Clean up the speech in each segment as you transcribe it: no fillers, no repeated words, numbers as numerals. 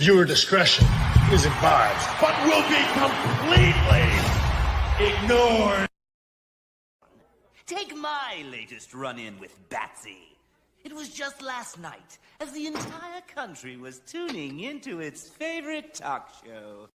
Viewer discretion is advised. But will be completely ignored. Take my latest run-in with Batsy. It was just last night, as the entire country was tuning into its favorite talk show.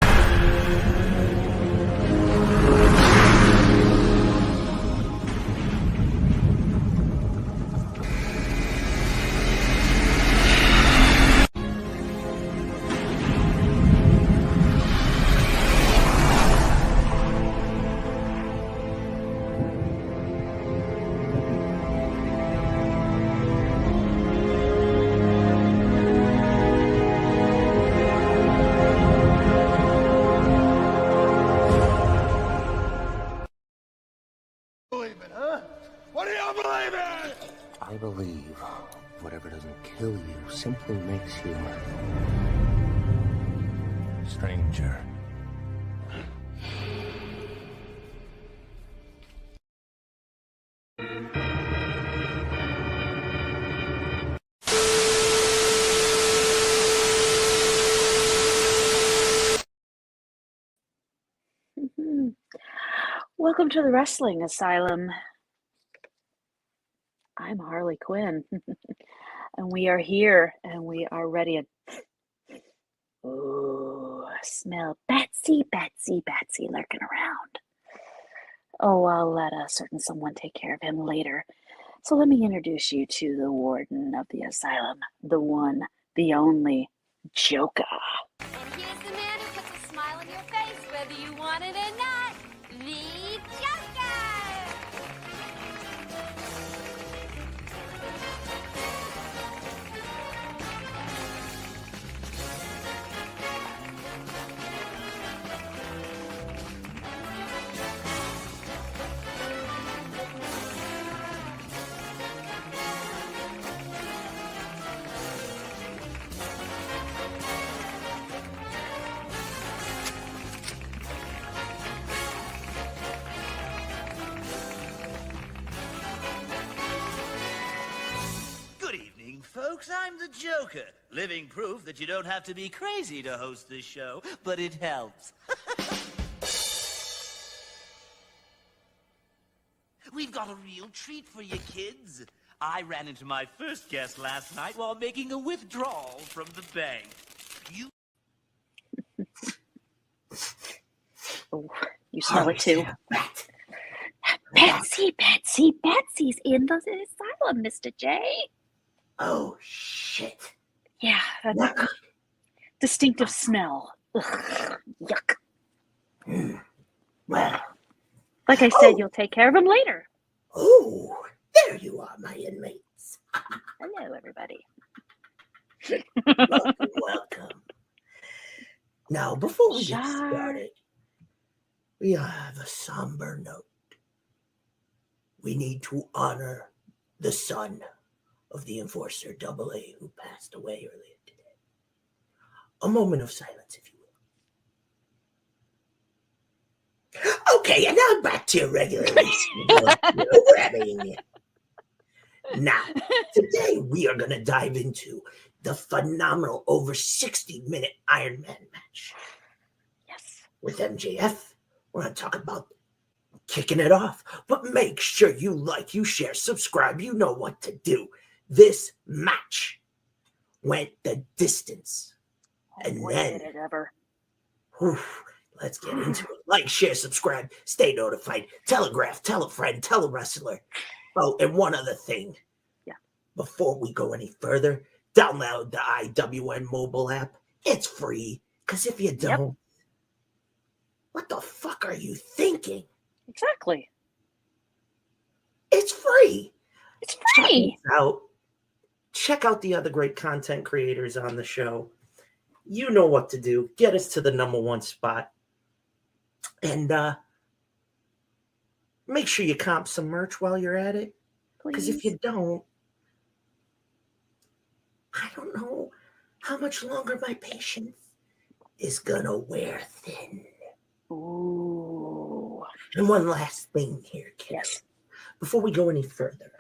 I believe whatever doesn't kill you simply makes you stranger. Welcome to the Wrestling Asylum. I'm Harley Quinn, and we are here, and we are ready. Ooh, I smell Batsy lurking around. Oh, I'll let a certain someone take care of him later. So let me introduce you to the warden of the asylum, the one, the only, Joker. And here's the man who puts a smile on your face, whether you want it or not, the Joker! Folks, I'm the Joker, living proof that you don't have to be crazy to host this show, but it helps. We've got a real treat for you kids. I ran into my first guest last night while making a withdrawal from the bank. Oh, you smell it too. Betsy's in the asylum, Mr. J. Oh, shit. Yeah, that's a distinctive smell. Ugh, yuck. Well. Like I said, you'll take care of him later. Oh, there you are, my inmates. Hello, everybody. Welcome. Now, before we get started, we have a somber note. We need to honor the son of the Enforcer AA who passed away earlier today. A moment of silence, if you will. Okay, and now back to your regular programming. Now, today we are going to dive into the phenomenal over 60-minute Iron Man match. Yes. With MJF, we're going to talk about kicking it off. But make sure you like, you share, subscribe. You know what to do. This match went the distance. And then, did it ever? Let's get into it. Like, share, subscribe, stay notified, telegraph, tell a friend, tell a wrestler. Oh, and one other thing. Yeah. Before we go any further, download the IWN mobile app. It's free. Because if you don't, what the fuck are you thinking? Exactly. It's free. It's free. Check out the other great content creators on the show. You know what to do. Get us to the #1 spot. And make sure you comp some merch while you're at it. Because if you don't, I don't know how much longer my patience is going to wear thin. Ooh. And one last thing here, kids. Yes. Before we go any further,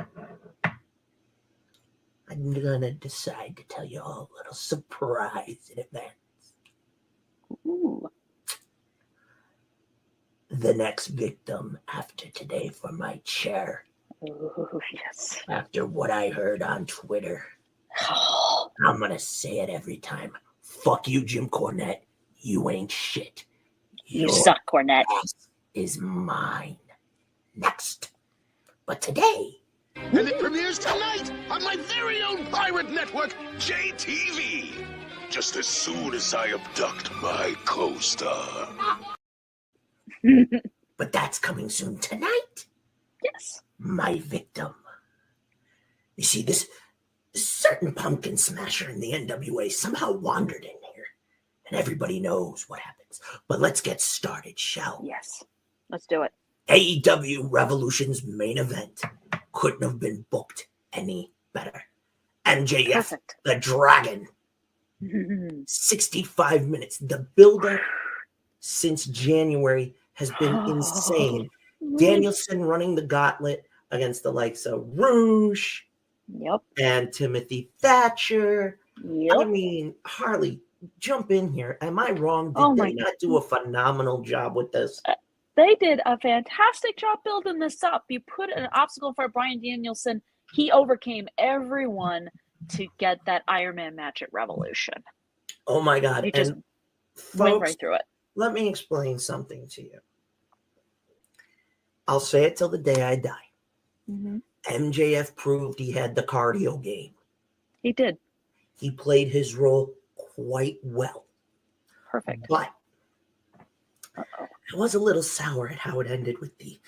I'm going to decide to tell you all a little surprise in advance. Ooh. The next victim after today for my chair. Ooh, yes. After what I heard on Twitter. I'm going to say it every time. Fuck you, Jim Cornette. You ain't shit. You suck, Cornette. Ass is mine. Next. But today. And it premieres tonight on my very own pirate network, JTV. Just as soon as I abduct my co-star. But that's coming soon tonight. Yes. My victim. You see, this certain pumpkin smasher in the NWA somehow wandered in here. And everybody knows what happens. But let's get started, shall we? Yes. Let's do it. AEW Revolution's main event couldn't have been booked any better. MJF, Perfect. the Dragon. 65 minutes. The build-up since January has been insane. Danielson running the gauntlet against the likes of Rouge and Timothy Thatcher. I mean, Harley, jump in here. Am I wrong? Did they not do a phenomenal job with this? They did a fantastic job building this up. You put an obstacle for Bryan Danielson. He overcame everyone to get that Iron Man match at Revolution. Oh my God. He just went right through it. Let me explain something to you. I'll say it till the day I die. MJF proved he had the cardio game. He did. He played his role quite well. Perfect. But I was a little sour at how it ended with the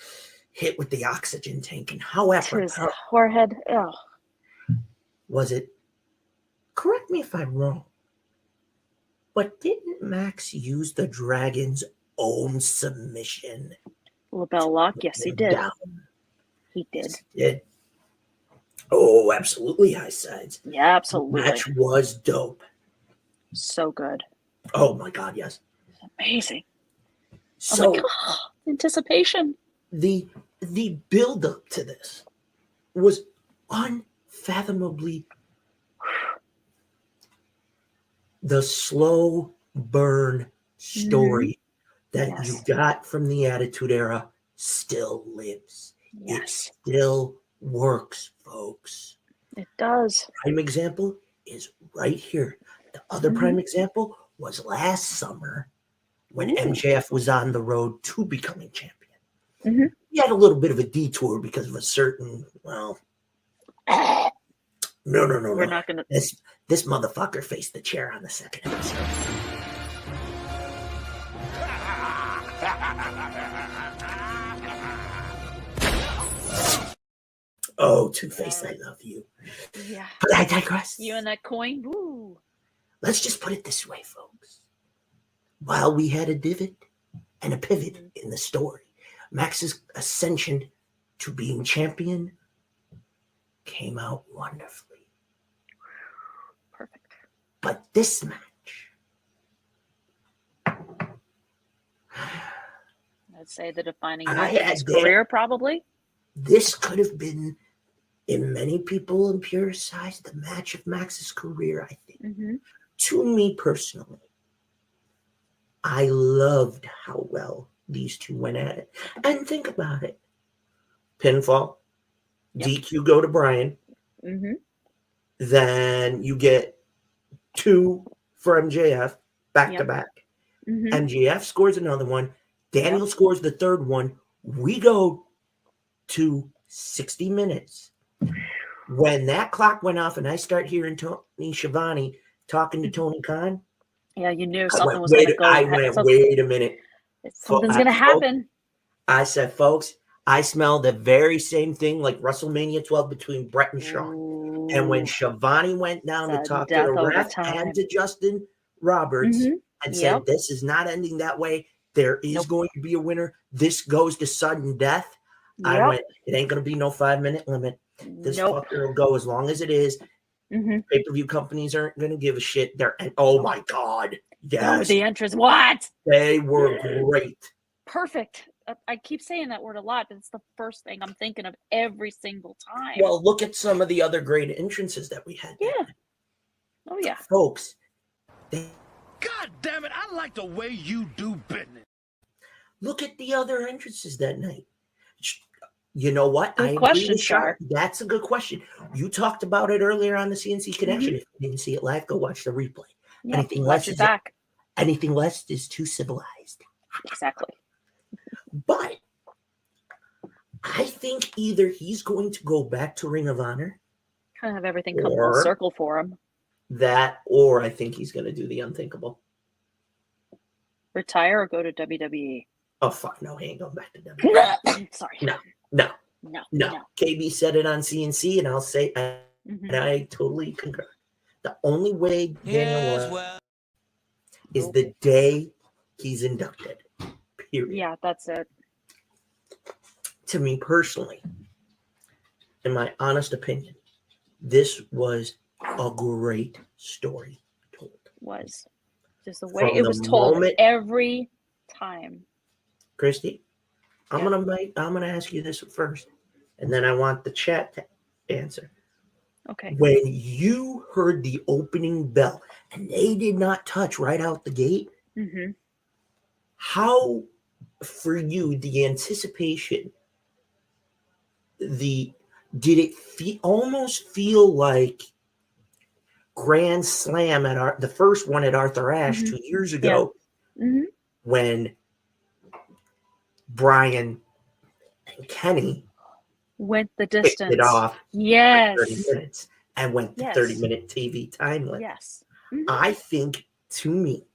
hit with the oxygen tank. And however, his forehead. Oh. Was it? Correct me if I'm wrong. But didn't Max use the Dragon's own submission? Lapel lock? Yes, he did. Down? He did. Yes, he did. Oh, absolutely high sides. Yeah, absolutely. The match was dope. So good. Oh my God, yes. Amazing. So oh my God. Anticipation. The build up to this was unfathomably the slow burn story that you got from the Attitude Era still lives. It still works, folks. It does. Prime example is right here. The other prime example was last summer when MJF was on the road to becoming champion. He had a little bit of a detour because of a certain, well, no. We're not going to. This motherfucker faced the chair on the second episode. Oh, Two-Face, I love you. Yeah. But I digress. You and that coin? Woo. Let's just put it this way, folks. While we had a divot and a pivot in the story, Max's ascension to being champion came out wonderfully. Perfect. But this match, I'd say the defining match of his career, probably. This could have been, in many people in purist eyes, the match of Max's career, I think. To me personally, I loved how well these two went at it. And think about it. Pinfall, DQ go to Bryan. Then you get 2 for MJF back to back. MJF scores another one. Daniel scores the third one. We go to 60 minutes. When that clock went off and I start hearing Tony Schiavone talking to Tony Khan. Yeah, you knew something was going to go. I went, wait a minute. Something's going to happen. I said, folks, I smell the very same thing like WrestleMania 12 between Brett and Shawn. And when Schiavone went down to talk to the ref and to Justin Roberts and said, this is not ending that way. There is going to be a winner. This goes to sudden death. I went, it ain't going to be no 5-minute limit. This fucker will go as long as it is. Pay-per-view companies aren't going to give a shit. Oh my God. Yes. The entrance. What? They were great. Perfect. I keep saying that word a lot, but it's the first thing I'm thinking of every single time. Well, look at some of the other great entrances that we had. Yeah. Oh, yeah. Folks, they God damn it, I like the way you do business. Look at the other entrances that night. You know what? Good I agree question, with Char. Char. That's a good question. You talked about it earlier on the CNC Connection. If you didn't see it live, go watch the replay. Yeah, anything watch it back. Anything less is too civilized. Exactly. But I think either he's going to go back to Ring of Honor, Kind of have everything come full circle for him. or I think he's going to do the unthinkable. Retire or go to WWE. Oh, fuck. No, he ain't going back to WWE. Sorry. No. No. KB said it on CNC, and I'll say, and I totally concur. The only way Daniel is the day he's inducted. Period. Yeah, that's it. To me personally, in my honest opinion, this was a great story told. Was just the way From it the was told moment- every time. Christy, I'm gonna ask you this first, and then I want the chat to answer. Okay. When you heard the opening bell and they did not touch right out the gate, how, for you, the anticipation, did it almost feel like Grand Slam at the first one at Arthur Ashe 2 years ago, when Brian and Kenny went the distance. It off Yes. 30 minutes and went to 30-minute TV time limit. Yes. I think, to me,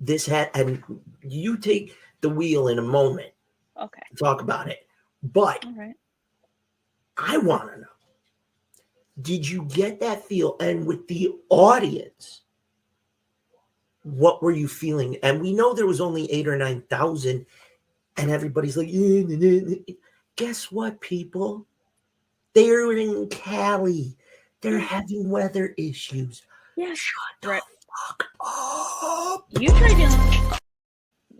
this had, and you take the wheel in a moment. Okay. Talk about it. But All right. I want to know, did you get that feel? And with the audience, what were you feeling? And we know there was only 8,000 or 9,000, and everybody's like, guess what, people? They're in Cali. They're having weather issues. Yeah. Shut the fuck up. You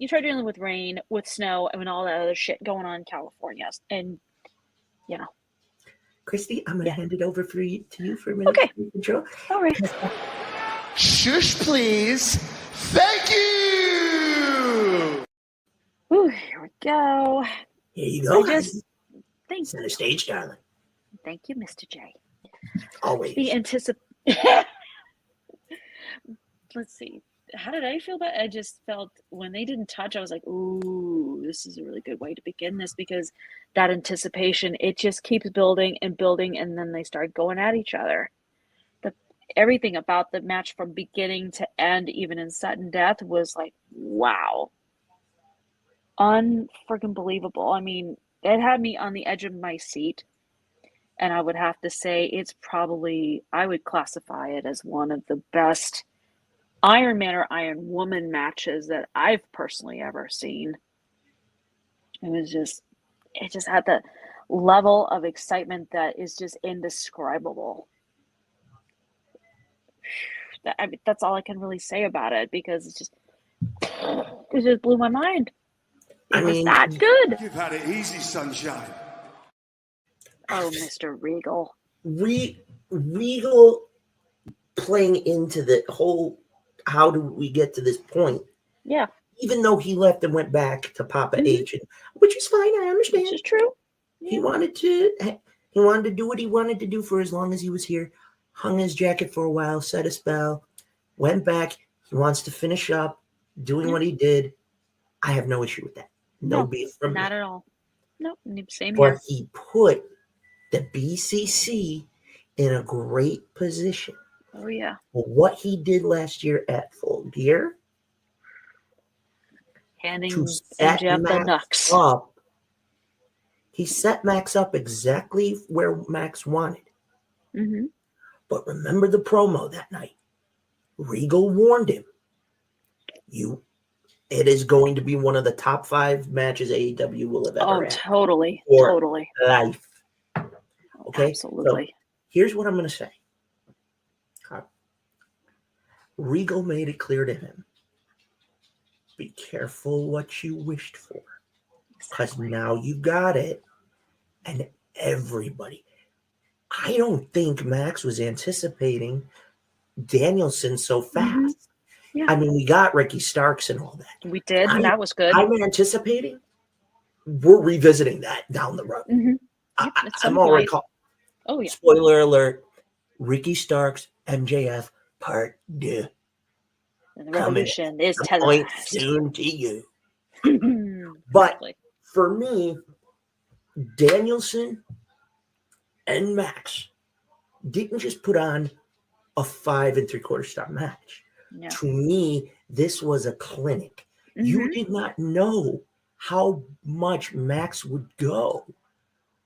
try dealing with rain, with snow, and all that other shit going on in California. And Christy, I'm gonna hand it over to you for a minute. Okay. Control. All right. Shush, please. Thank you. Ooh, here we go. Here you go. Thank Center stage, darling. you, Mr. J. Always. Let's see. How did I feel about it? I just felt when they didn't touch, I was like, ooh, this is a really good way to begin this, because that anticipation, it just keeps building and building, and then they start going at each other. Everything about the match from beginning to end, even in sudden death, was like, wow. Unfreaking believable. I mean, it had me on the edge of my seat. And I would have to say it's probably, I would classify it as one of the best Iron Man or Iron Woman matches that I've personally ever seen. It just had the level of excitement that is just indescribable. That's all I can really say about it, because it just blew my mind. It was that good. You've had it easy, sunshine. Oh, Mr. Regal. Regal playing into the whole, how do we get to this point? Yeah. Even though he left and went back to Papa H, which is fine, I understand. Which is true. Yeah. He wanted to do what he wanted to do for as long as he was here. Hung his jacket for a while, set a spell, went back. He wants to finish up doing what he did. I have no issue with that. No beef from Not me. at all. No, same But here. he put the BCC in a great position. Oh, yeah. For what he did last year at Full Gear, Handing to set MJF the Max Nux. up. He set Max up exactly where Max wanted. But remember the promo that night. Regal warned him, it is going to be one of the top 5 matches AEW will have ever had. Totally. For Totally. life. Okay? Absolutely. So here's what I'm going to say. Regal made it clear to him, be careful what you wished for, because now you got it. And everybody, I don't think Max was anticipating Danielson so fast. Yeah. I mean, we got Ricky Starks and all that. We did, and that was good. I'm anticipating we're revisiting that down the road. Mm-hmm. Yep, I'm already caught. Oh, yeah. Spoiler alert. Ricky Starks, MJF, part 2. And the revolution is coming televised. soon to you. But Exactly. for me, Danielson and Max didn't just put on a 5 3/4 star match. Yeah. To me, this was a clinic. You did not know how much Max would go.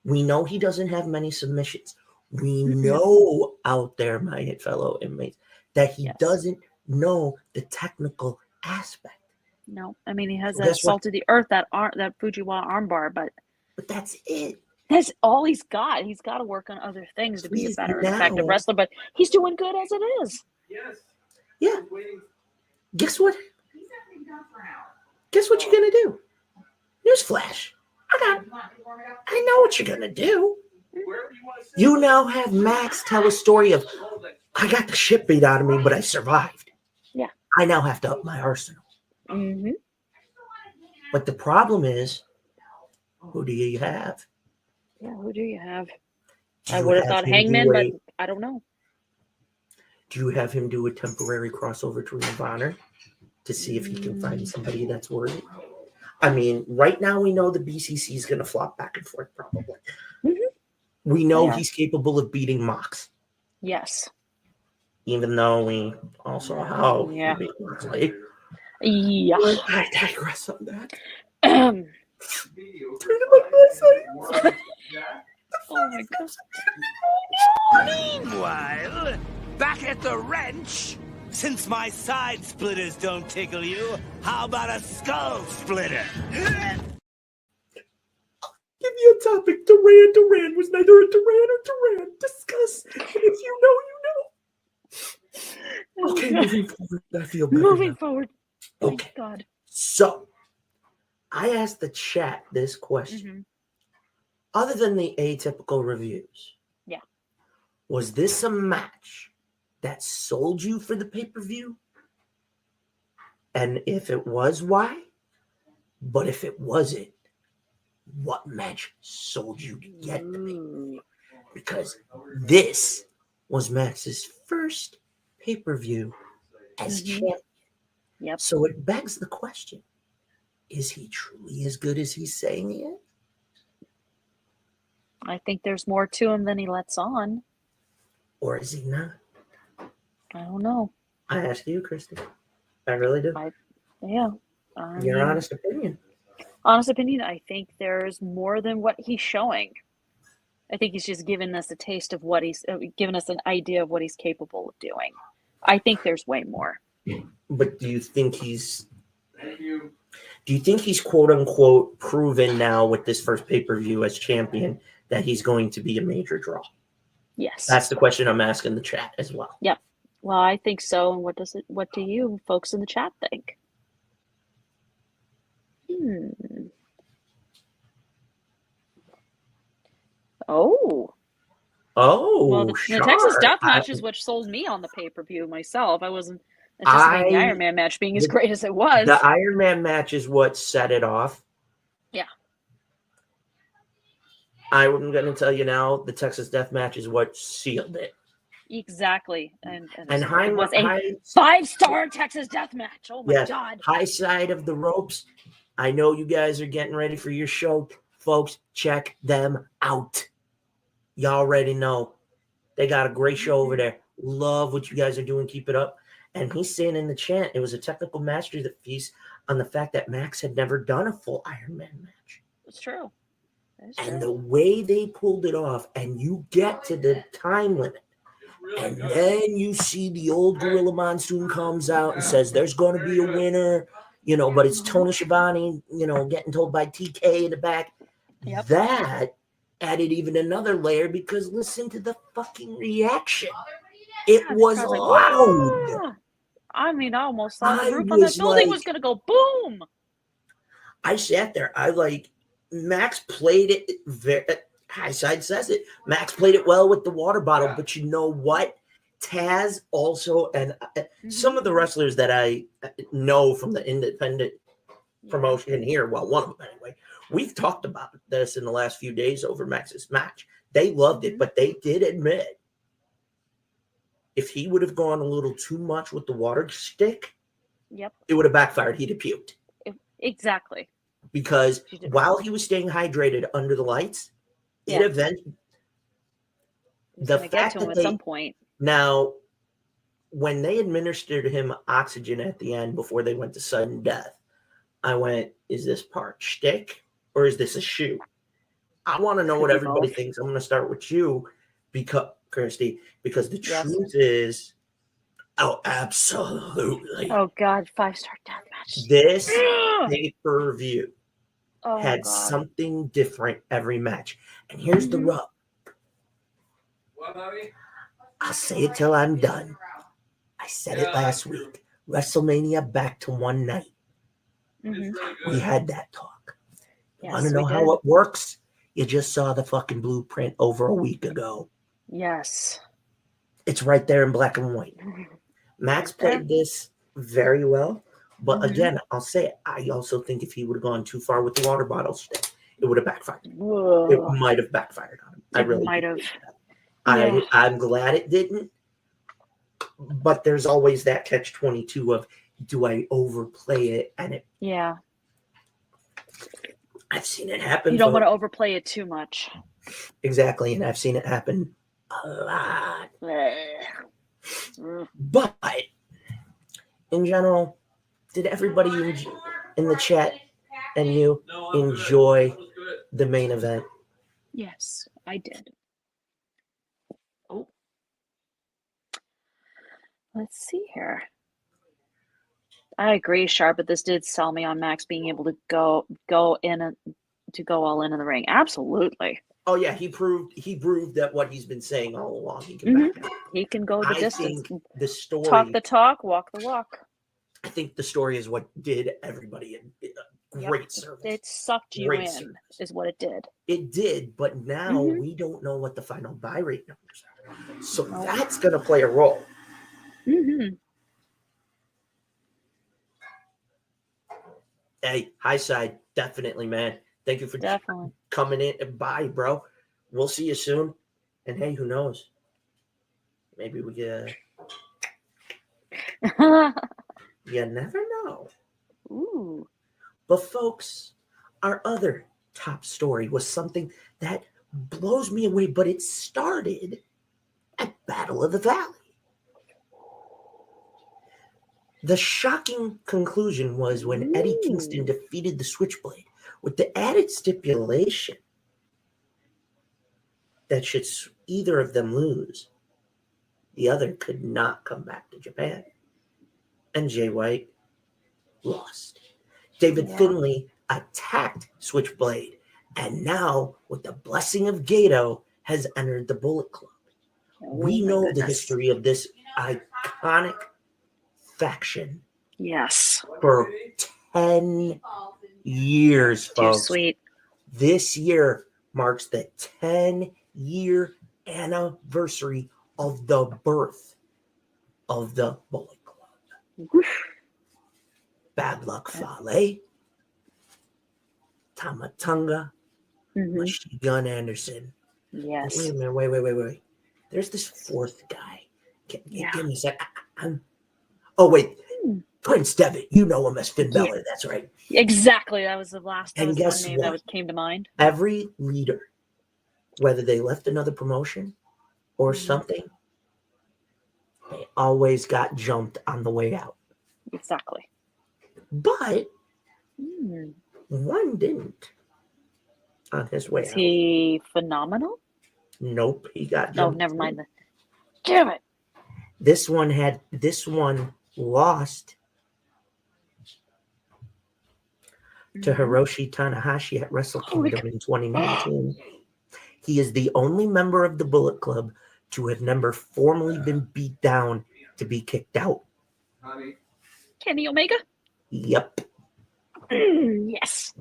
We know he doesn't have many submissions. We know out there, my fellow inmates, that he doesn't know the technical aspect. No, I mean, he has that salt of the earth, that Fujiwara armbar, but that's it. That's all he's got. He's got to work on other things to be a better and effective wrestler, but he's doing good as it is. Yes. Yeah. Guess what? Guess what you're going to do? Newsflash. I know what you're going to do. You now have Max tell a story of, I got the shit beat out of me, but I survived. Yeah. I now have to up my arsenal. Mm-hmm. But the problem is, who do you have? Yeah, who do you have? I would have thought Hangman, but I don't know. Do you have him do a temporary crossover to Ring of Honor to see if he can find somebody that's worthy? I mean, right now we know the BCC is going to flop back and forth probably. We know he's capable of beating Mox. Yes. Even though we also saw how he beat Moxley. Yeah. I digress on that. Oh my God. Meanwhile, back at the wrench, since my side splitters don't tickle you, how about a skull splitter? Give you a topic. Duran was neither a Duran or Duran. Discuss. And if you know, you know. Okay, moving forward. I feel better. Moving forward. Okay. Thank God. So, I asked the chat this question. Other than the atypical reviews, was this a match that sold you for the pay-per-view? And if it was, why? But if it wasn't, what match sold you to get the pay-per-view? Because this was Max's first pay-per-view as champion. Yep. So it begs the question, is he truly as good as he's saying he is? I think there's more to him than he lets on. Or is he not? I don't know. I ask you, Christy. I really do. Your honest opinion. Honest opinion, I think there's more than what he's showing. I think he's just giving us a taste of what he's giving us an idea of what he's capable of doing. I think there's way more. But do you think he's quote unquote proven now with this first pay-per-view as champion that he's going to be a major draw? Yes. That's the question I'm asking the chat as well. Yep. Well, I think so. And what do you folks in the chat think? Oh. Well, the Texas Death Match is what sold me on the pay-per-view myself. I wasn't anticipating the Iron Man match being as great as it was. The Iron Man match is what set it off. Yeah. I'm going to tell you now, the Texas Death Match is what sealed it. Exactly. And it was a 5-star Texas Death Match. Oh my God. High side of the ropes. I know you guys are getting ready for your show. Folks, check them out. Y'all already know. They got a great show over there. Love what you guys are doing. Keep it up. And he's saying in the chat, it was a technical masterpiece on the fact that Max had never done a full Iron Man match. It's true. And the way they pulled it off, and you get to the time limit, and then you see the old Gorilla Monsoon comes out and says there's going to be a winner, but it's Tony Schiavone, getting told by TK in the back. Yep. That added even another layer because listen to the fucking reaction. It was loud. I mean, I almost thought the roof on that building was going to go boom. I sat there. Max played it High Side says it. Max played it well with the water bottle, but you know what? Taz also, and some of the wrestlers that I know from the independent promotion here, well, one of them anyway, we've talked about this in the last few days over Max's match. They loved it, but they did admit if he would have gone a little too much with the water stick, it would have backfired. He'd have puked. Exactly. Because while he was staying hydrated under the lights, it eventually, the fact that at some point. Now, when they administered him oxygen at the end before they went to sudden death, I went, is this part shtick or is this a shoe? I want to know what everybody thinks. I'm going to start with you, because Kirsty, because the truth is, oh, absolutely. Oh, God, 5-star death match. This pay-per-view had something different every match. And here's the rub. I'll say it till I'm done. I said it last week. WrestleMania back to one night. We had that talk. You want to know how it works? You just saw the fucking blueprint over a week ago. Yes. It's right there in black and white. Max played this very well. But again, I'll say it. I also think if he would have gone too far with the water bottle stick, it would have backfired. Whoa. It might have backfired on him. I really might have. I'm glad it didn't. But there's always that catch-22 of, do I overplay it? And it. Yeah. I've seen it happen. You don't want to overplay it too much. Exactly, and I've seen it happen a lot. But in general, did everybody in the chat and you enjoy the main event? Yes, I did. Oh. Let's see here. I agree, Sharp, but this did sell me on Max being able to go all in the ring. Absolutely. Oh yeah, he proved that what he's been saying all along. He can back it up. He can go the distance. The story, talk the talk, walk the walk. I think the story is what did everybody great service. It sucked you in, is what it did. It did, but now we don't know what the final buy rate numbers are. So that's going to play a role. Hey, high side, definitely, man. Thank you for coming in and bye, bro. We'll see you soon. And hey, who knows? Maybe we get. You never know. Ooh. But folks, our other top story was something that blows me away, but it started at Battle of the Valley. The shocking conclusion was when Eddie Kingston defeated the Switchblade with the added stipulation that should either of them lose, the other could not come back to Japan. And Jay White lost. David Finlay attacked Switchblade, and now, with the blessing of Gato, has entered the Bullet Club. We know the history of this iconic faction. Yes. For 10 years, folks. Too sweet. This year marks the 10-year anniversary of the birth of the Bullet Club. Bad Luck Fale, Tamatonga, Machine Gun Anderson. Yes. Wait a minute, wait. There's this fourth guy. Give me a sec. Oh, wait. Prince Devitt. You know him as Finn Balor. That's right. Exactly. That was the last and guess name that came to mind. Every leader, whether they left another promotion or something, they always got jumped on the way out. Exactly. But one didn't on his way out. Is he phenomenal? Nope, he got jumped. Oh, never mind. Damn it. This one lost to Hiroshi Tanahashi at Wrestle Kingdom in 2019. He is the only member of the Bullet Club to have never formally been beat down to be kicked out. Kenny Omega? Yep. Yes.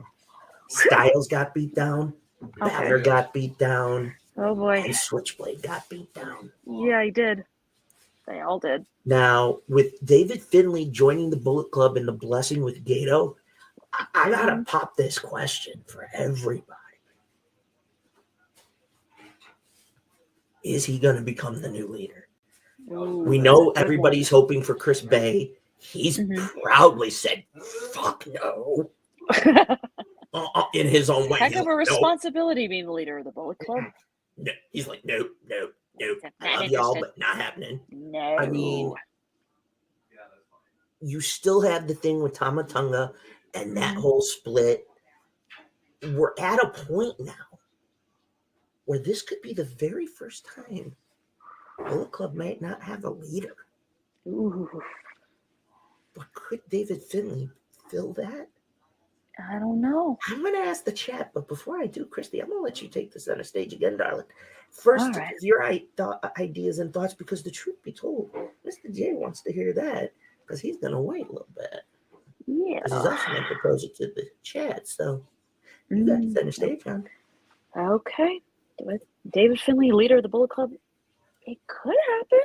Styles got beat down. Balor got beat down. Oh boy. And Switchblade got beat down. Yeah, he did. They all did. Now, with David Finlay joining the Bullet Club and the blessing with Gato, I gotta pop this question for everybody. Is he going to become the new leader? Ooh, we know everybody's hoping for Chris Bay. He's proudly said, fuck no. In his own way. Heck of a responsibility being the leader of the Bullet Club. No. He's like, no. I love y'all, but not happening. No. I mean, you still have the thing with Tama Tonga and that whole split. We're at a point now where this could be the very first time Bullet Club might not have a leader. Ooh. But could David Finlay fill that? I don't know. I'm going to ask the chat, but before I do, Christy, I'm going to let you take this center stage again, darling. First, your ideas and thoughts, because the truth be told, Mr. J wants to hear that, because he's going to wait a little bit. Yeah. Because he's also going to propose it to the chat, so you got the center stage on. Okay. With David Finlay, leader of the Bullet Club, it could happen.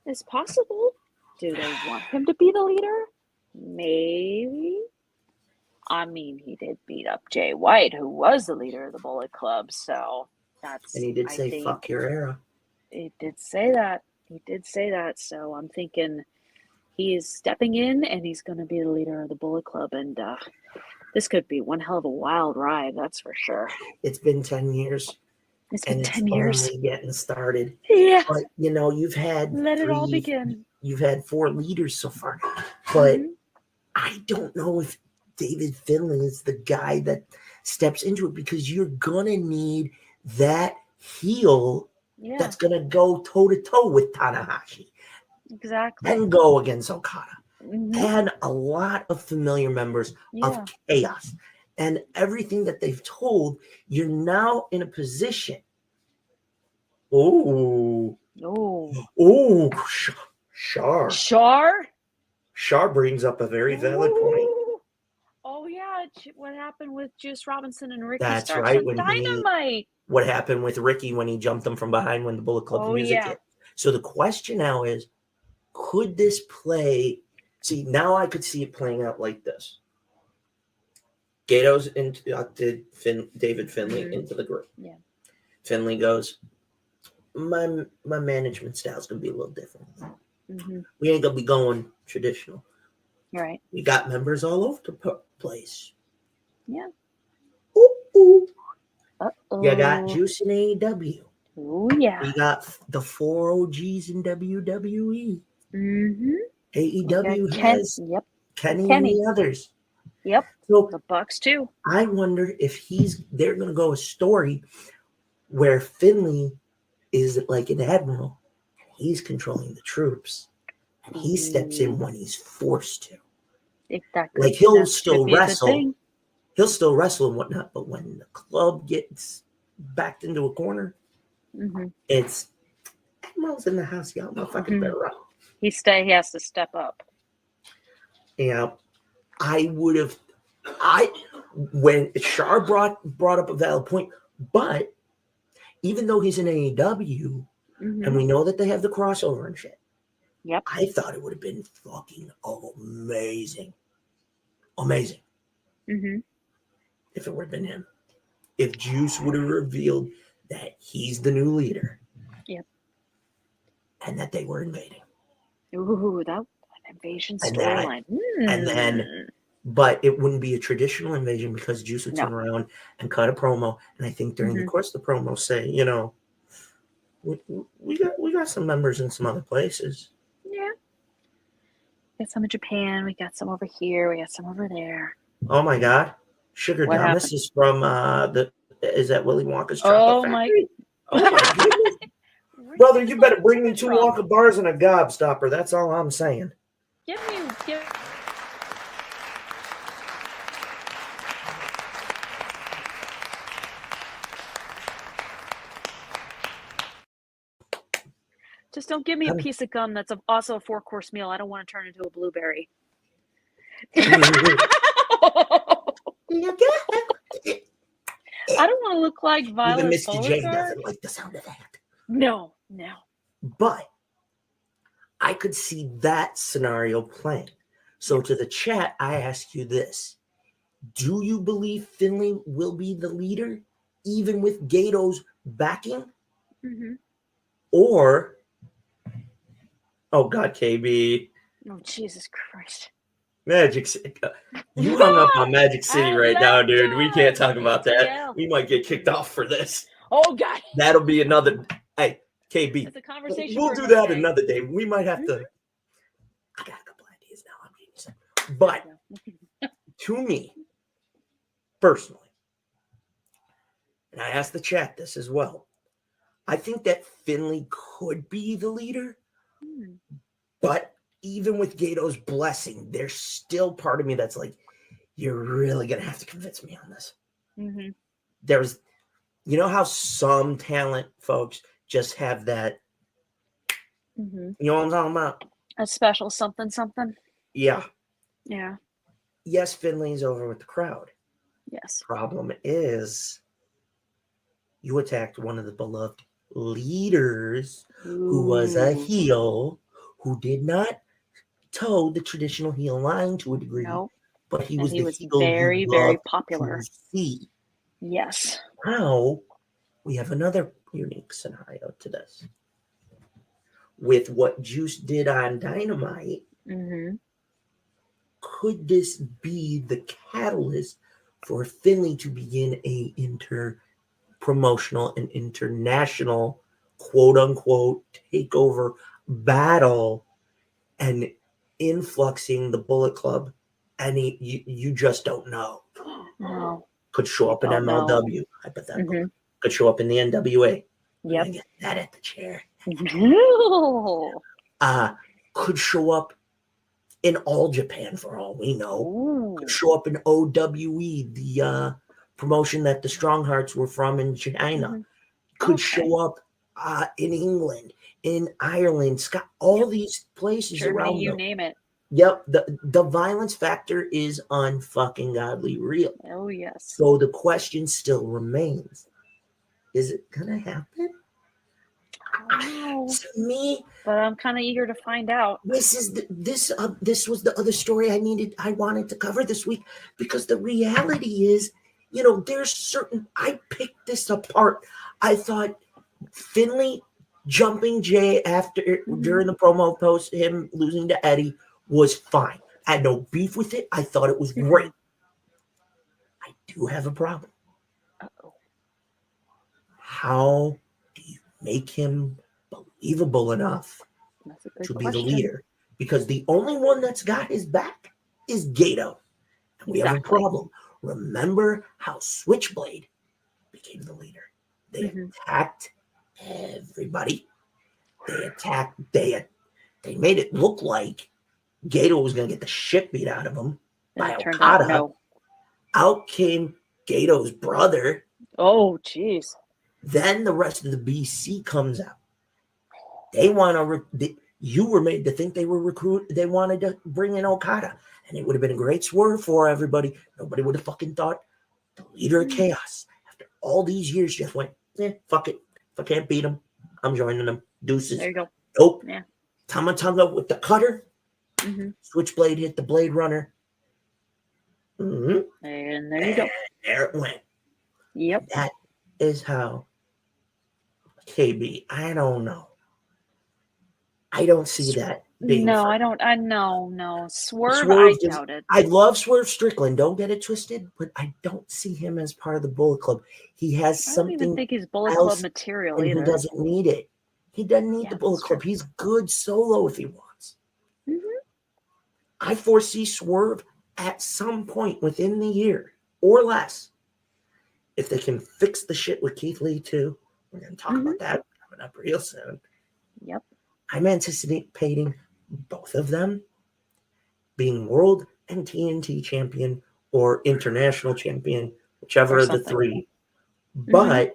It's possible. Do they want him to be the leader? Maybe. I mean, he did beat up Jay White, who was the leader of the Bullet Club, so that's... And he did say, fuck your era. He did say that. So I'm thinking he is stepping in, and he's going to be the leader of the Bullet Club, and this could be one hell of a wild ride, that's for sure. It's been 10 years. It's been 10 years. Only getting started. Yeah. But, you've had... Let it all begin. You've had 4 leaders so far. But I don't know if David Finlay is the guy that steps into it, because you're going to need that heel that's going to go toe-to-toe with Tanahashi. Exactly. And go against Okada. And a lot of familiar members of Chaos. And everything that they've told, you're now in a position. Shar brings up a very valid point. Oh, yeah. What happened with Juice Robinson and Ricky That's Starks right. on Dynamite? What happened with Ricky when he jumped him from behind when the Bullet Club music hit. So the question now is, could this play? See, now I could see it playing out like this. Gato's inducted David Finlay into the group. Yeah. Finlay goes, my management style is going to be a little different. We ain't going to be going traditional. Right. We got members all over the place. Yeah. Ooh. Uh-oh. You got Juice in AEW. Oh, yeah. We got the 4 OGs in WWE. AEW has Kenny and the others. Yep. So the Bucks too. I wonder if they're going to go a story where Finlay is like an admiral. He's controlling the troops. And he steps in when he's forced to. Exactly. Like he'll still wrestle. He'll still wrestle and whatnot. But when the club gets backed into a corner, it's Admiral's in the house. Y'all motherfucking better run. He has to step up. Yeah. When Shar brought up a valid point, but even though he's in AEW, and we know that they have the crossover and shit, I thought it would have been fucking amazing. Amazing. If it would have been him. If Juice would have revealed that he's the new leader. And that they were invading. Ooh, that invasion storyline. And then, but it wouldn't be a traditional invasion because Juice would turn around and cut a promo. And I think during the course of the promo say, we got some members in some other places. Yeah. We got some in Japan. We got some over here. We got some over there. Oh my God. Sugar Damas is from is that Willy Wonka's chocolate factory? Oh my goodness. Brother, you better bring me 2 Wonka bars and a gobstopper. That's all I'm saying. Just don't give me a piece of gum that's also a 4-course meal. I don't want to turn into a blueberry. I don't want to look like Violet Even Mr. J Beauregard. doesn't like the sound of that. No. But I could see that scenario playing. So to the chat, I ask you this. Do you believe Finlay will be the leader, even with Gato's backing? Mm-hmm. Or, oh God, KB. Oh, Jesus Christ. Magic City. You hung up on Magic City right now, dude. We can't talk about that. ATL. We might get kicked off for this. Oh, God. That'll be another. Hey, KB. That's a conversation. We'll for do another that day. another day. We might have to. I got a couple ideas now. I'm getting some. But to me, personally, and I asked the chat this as well, I think that Finlay could be the leader, but even with Gato's blessing, there's still part of me that's like, you're really going to have to convince me on this. Mm-hmm. There's, you know how some talent folks just have that, Mm-hmm. you know what I'm talking about? A special something. Yeah. Yeah. Yes, Finlay's over with the crowd. Yes. Problem is, you attacked one of the beloved leaders who was a heel who did not toe the traditional heel line to a degree, No. but he And was he the was heel very, you very loved popular. to see. Yes. Now we have another unique scenario to this. With what Juice did on Dynamite, Mm-hmm. could this be the catalyst for Finlay to begin a inter-promotional and international quote-unquote takeover battle and influxing the Bullet Club? And you just don't know. No. Could show up in Don't know. MLW, hypothetical. Mm-hmm. Could show up in the NWA. Yep. Get that at the chair. Ooh. Could show up in All Japan for all we know. Ooh. Could show up in OWE, the promotion that the Strong Hearts were from in China. Mm-hmm. Could Okay. show up in England, in Ireland, Scott, all these places Germany, around you them. name it. Yep, the violence factor is unfucking godly real. Oh, yes. So the question still remains: is it gonna happen? Wow. To me, But I'm kind of eager to find out. this was the other story I wanted to cover this week, because the reality is, there's certain, I picked this apart. I thought Finlay jumping Jay during the promo post, him losing to Eddie, was fine. I had no beef with it. I thought it was great. I do have a problem. Uh-oh. How do you make him believable enough That's a good to be question. the leader? Because the only one that's got his back is Gato. And we have a problem. Remember how Switchblade became the leader. They attacked everybody. They made it look like Gato was going to get the shit beat out of him by And it turned out Okada. no. Out came Gato's brother. Oh, jeez. Then the rest of the BC comes out. They want to. You were made to think they were They wanted to bring in Okada, and it would have been a great swerve for everybody. Nobody would have fucking thought the leader of chaos. After all these years, just went, fuck it. If I can't beat him, I'm joining them. Deuces. There you go. Nope. Yeah. Tamatonga with the cutter. Mm-hmm. Switchblade hit the Blade Runner. Mm-hmm. And there you go. There it went. Yep. That is how KB. I don't know. I don't see that being. No, I don't. No. Swerve, Swerve I doubt it. I love Swerve Strickland. Don't get it twisted, but I don't see him as part of the Bullet Club. He has I don't something even think he's Bullet else, Club material and either. he doesn't need it. He doesn't need the Bullet that's Club. true. He's good solo if he wants. Mm-hmm. I foresee Swerve at some point within the year or less. If they can fix the shit with Keith Lee too, we're going to talk about that coming up real soon. Yep. I'm anticipating both of them being world and TNT champion or international champion, whichever of the three. But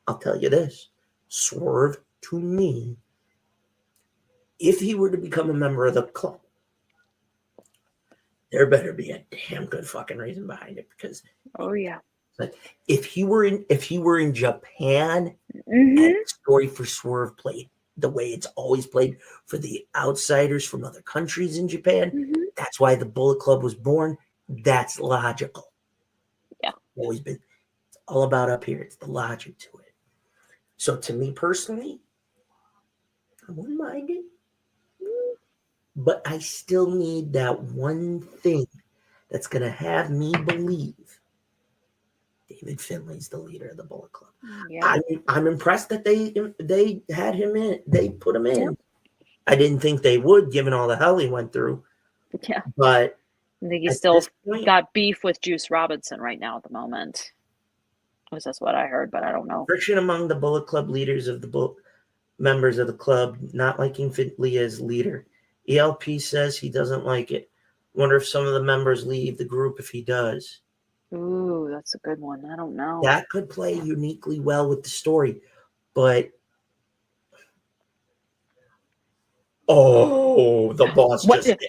I'll tell you this, Swerve, to me, if he were to become a member of the club, there better be a damn good fucking reason behind it, because if he were in Japan, and the story for Swerve played the way it's always played for the outsiders from other countries in Japan. That's why the Bullet Club was born. That's logical. Yeah. Always been. It's all about up here. It's the logic to it. So to me personally, I wouldn't mind it. But I still need that one thing that's going to have me believe David Finlay's the leader of the Bullet Club. Yeah. I'm impressed that they had him in. They put him in. Yeah. I didn't think they would, given all the hell he went through. Yeah. But I think he's still got beef with Juice Robinson right now at the moment. At least that's what I heard, but I don't know. Friction among the Bullet Club leaders of the members of the club not liking Finlay as leader. ELP says he doesn't like it. Wonder if some of the members leave the group if he does. Ooh, that's a good one. I don't know. That could play uniquely well with the story, but the boss what just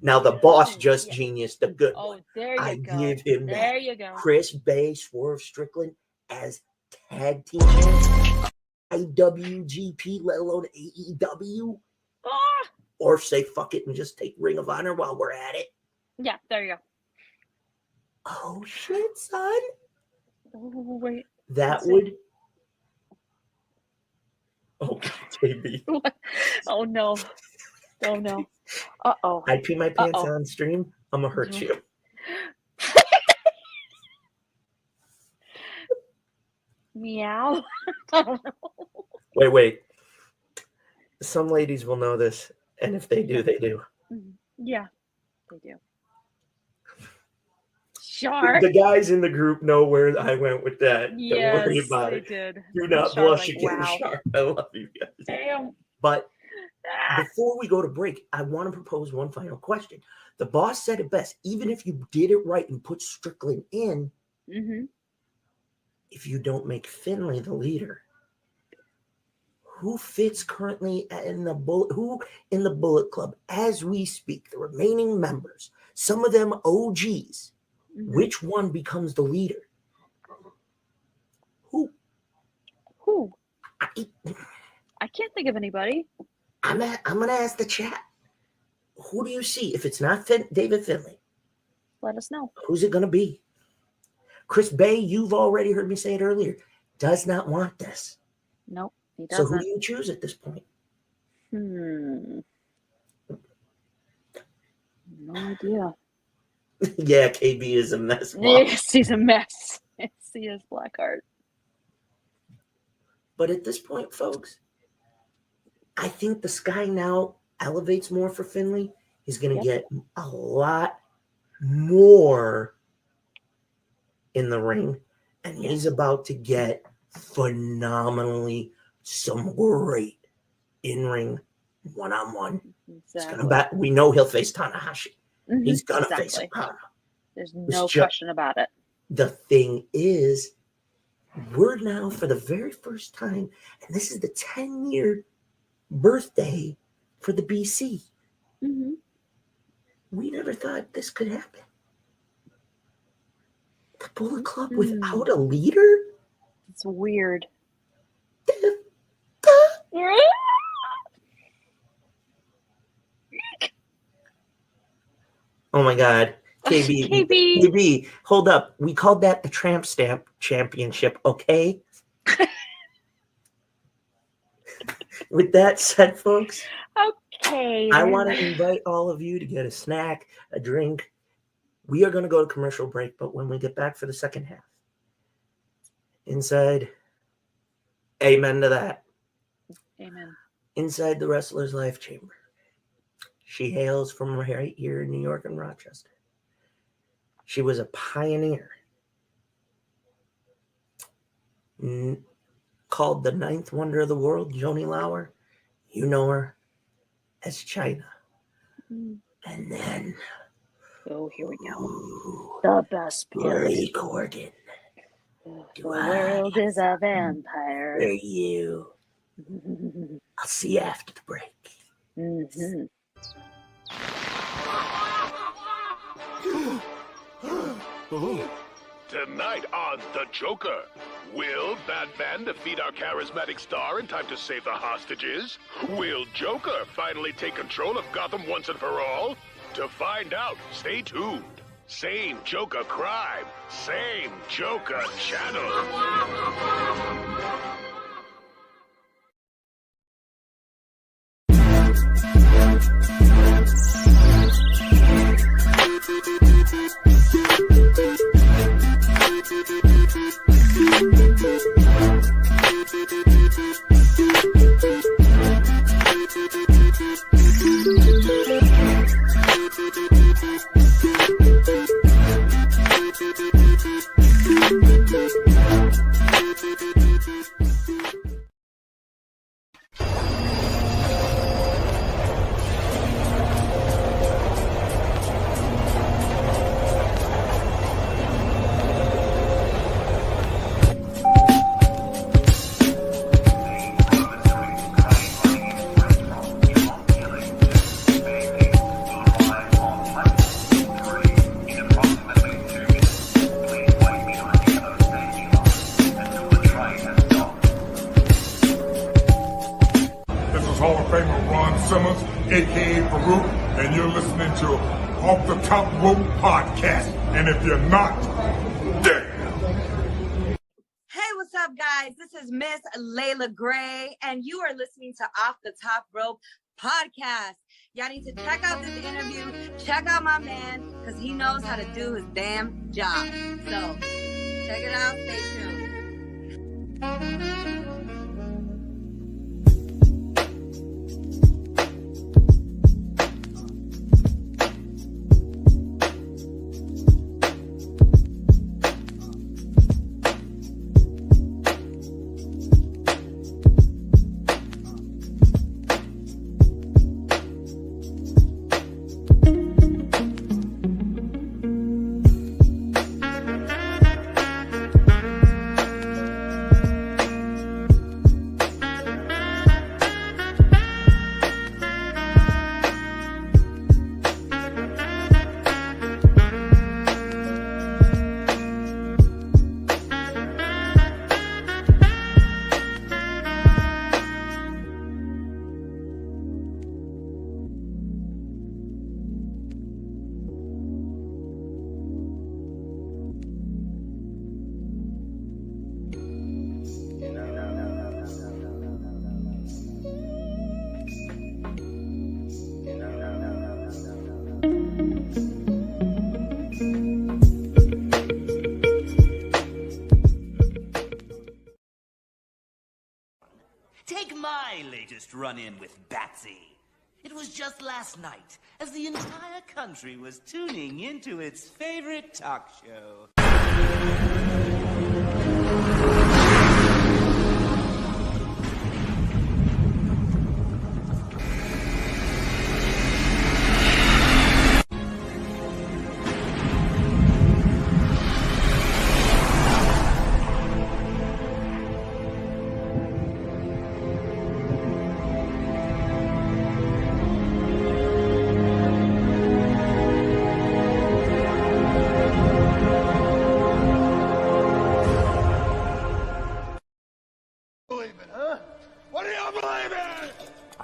now the boss just genius, the good one. There you go. Give him there that. You go. Chris Bay, Swerve Strickland as tag team champions, IWGP, let alone AEW. Or say fuck it and just take Ring of Honor while we're at it. Yeah, there you go. Oh shit, son. Oh wait. That would. Oh, JB. Oh no. Oh no. Uh-oh. I pee my pants on stream. I'm gonna hurt you. Meow. Wait. Some ladies will know this, and if they do, they do. Yeah, they do. Sure. The guys in the group know where I went with that. Yes, don't worry about they it. did. Do not blush again, wow. Sharp. I love you guys. Damn. But before we go to break, I want to propose one final question. The boss said it best. Even if you did it right and put Strickland in, if you don't make Finlay the leader, who fits currently in the Bullet Club as we speak? The remaining members, some of them OGs. Which one becomes the leader? Who? I can't think of anybody. I'm gonna ask the chat. Who do you see? If it's not David Finlay, let us know. Who's it gonna be? Chris Bay, you've already heard me say it earlier, does not want this. Nope, he doesn't. So who do you choose at this point? No idea. Yeah, KB is a mess. Yes, he's a mess. Yes, he is, Blackheart. But at this point, folks, I think the sky now elevates more for Finlay. He's going to get a lot more in the ring, and he's about to get phenomenally some great in-ring one-on-one. Exactly. We know he'll face Tanahashi. He's going to face Okada. There's no question about it. The thing is, we're now for the very first time, and this is the 10-year birthday for the BC. We never thought this could happen. The Bullet Club without a leader? It's weird. Oh my God. KB, hold up. We called that the Tramp Stamp Championship, okay? With that said, folks, okay. I want to invite all of you to get a snack, a drink. We are going to go to commercial break, but when we get back for the second half, inside, amen to that. Amen. Inside the Wrestler's Life Chamber. She hails from right here in New York and Rochester. She was a pioneer. Called the ninth wonder of the world, Joni Lauer. You know her as Chyna. And then... oh, here we go. The best part. Billy Corgan. The world is a vampire. Where are you? I'll see you after the break. Tonight on The Joker, Will Batman defeat our charismatic star in time to save the hostages? Will Joker finally take control of Gotham once and for all? To find out, stay tuned. Same Joker crime, same Joker channel. aka Farouk, and you're listening to Off the Top Rope Podcast. And if you're not, damn. Hey, what's up, guys? This is Miss Layla Gray, and you are listening to Off the Top Rope Podcast. Y'all need to check out this interview. Check out my man, because he knows how to do his damn job. So, check it out. Stay tuned. Take my latest run-in with Batsy. It was just last night, as the entire country was tuning into its favorite talk show.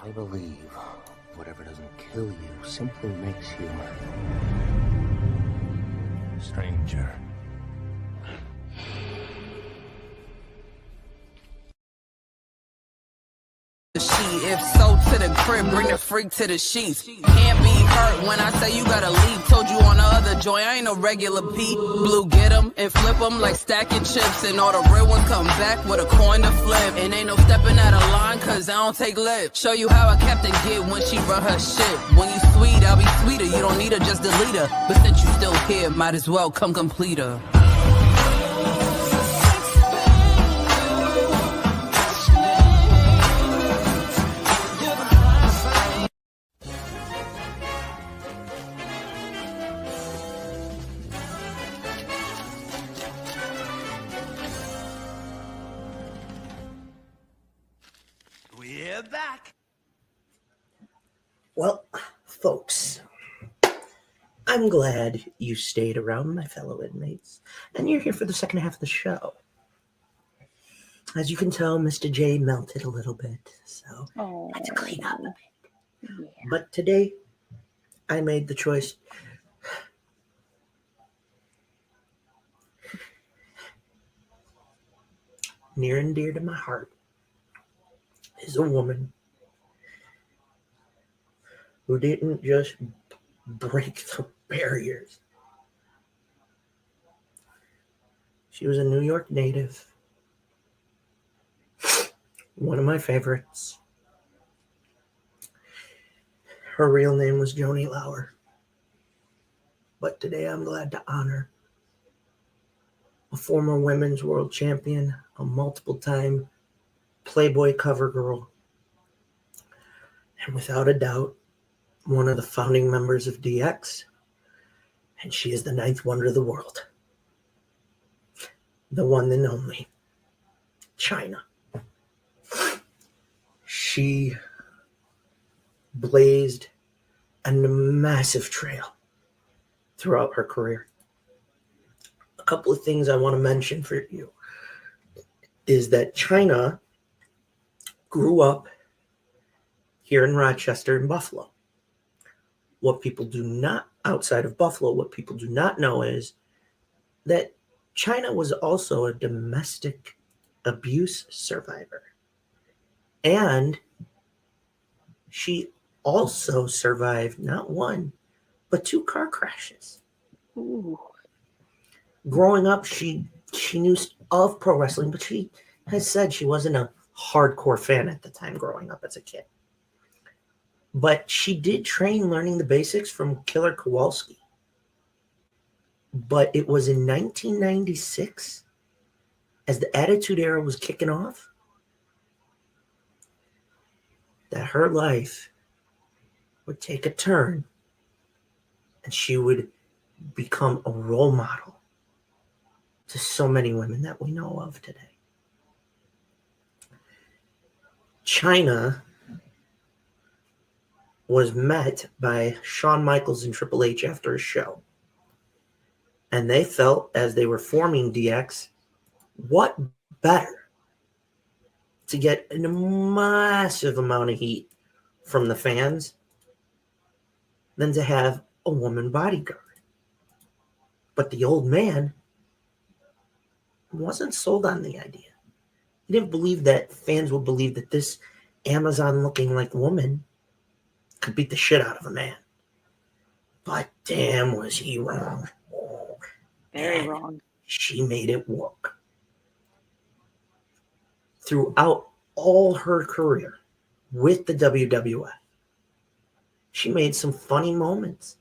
I believe whatever doesn't kill you simply makes you stranger. If so, to the crib, bring the freak to the sheets. Can't be hurt when I say you gotta leave. Told you on the other joint, I ain't no regular Pete. Blue, get 'em and flip 'em like stacking chips. And all the real ones come back with a coin to flip. And ain't no stepping out of line, cause I don't take lip. Show you how a captain get when she run her shit. When you sweet, I'll be sweeter. You don't need her, just delete her. But since you still here, might as well come complete her. We're back. Well, folks, I'm glad you stayed around, my fellow inmates, and you're here for the second half of the show. As you can tell, Mr. J melted a little bit, so Oh, I had to clean up a bit. yeah. But today, I made the choice. Near and dear to my heart is a woman who didn't just break the barriers. She was a New York native, one of my favorites. Her real name was Joni Lauer. But today I'm glad to honor a former women's world champion, a multiple-time Playboy cover girl, and without a doubt, one of the founding members of DX, and she is the ninth wonder of the world. The one and only, Chyna. She blazed a massive trail throughout her career. A couple of things I want to mention for you is that Chyna grew up here in Rochester and Buffalo. What people do not, outside of Buffalo, what people do not know is that Chyna was also a domestic abuse survivor. And she also survived not one, but 2 car crashes. Ooh. Growing up, she knew of pro wrestling, but she has said she wasn't a hardcore fan at the time growing up as a kid. But she did train learning the basics from Killer Kowalski. But it was in 1996, as the Attitude Era was kicking off, that her life would take a turn and she would become a role model to so many women that we know of today. Chyna was met by Shawn Michaels and Triple H after a show. And they felt, as they were forming DX, what better to get a massive amount of heat from the fans than to have a woman bodyguard. But the old man wasn't sold on the idea. He didn't believe that fans would believe that this Amazon-looking like woman could beat the shit out of a man. But damn, was he wrong. Very wrong. She made it work. Throughout all her career with the WWF, she made some funny moments,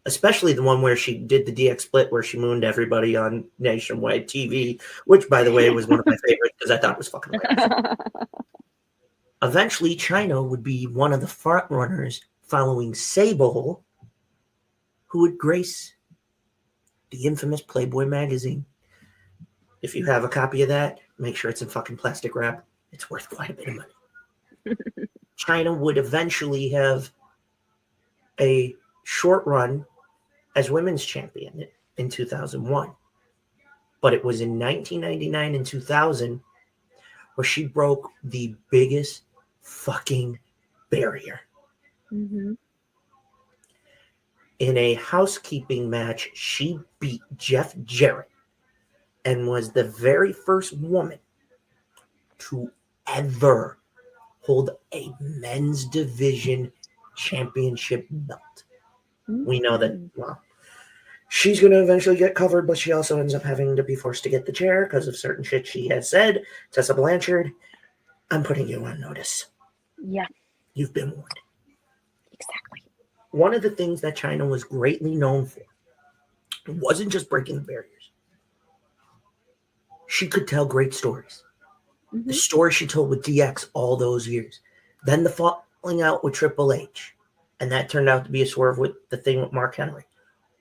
especially the one where she did the DX split where she mooned everybody on nationwide TV, which, by the way, was one of my favorites because I thought it was fucking hilarious. Eventually, Chyna would be one of the front runners following Sable, who would grace the infamous Playboy magazine. If you have a copy of that, make sure it's in fucking plastic wrap. It's worth quite a bit of money. Chyna would eventually have a short run as women's champion in 2001. But it was in 1999 and 2000 where she broke the biggest fucking barrier. Mm-hmm. In a housekeeping match, she beat Jeff Jarrett and was the very first woman to ever hold a men's division championship belt. Mm-hmm. We know that, well, she's going to eventually get covered, but she also ends up having to be forced to get the chair because of certain shit she has said. Tessa Blanchard, I'm putting you on notice. Yeah. You've been warned. Exactly. One of the things that Chyna was greatly known for wasn't just breaking the barriers. She could tell great stories. Mm-hmm. The story she told with DX all those years. Then the falling out with Triple H. And that turned out to be a swerve with the thing with Mark Henry.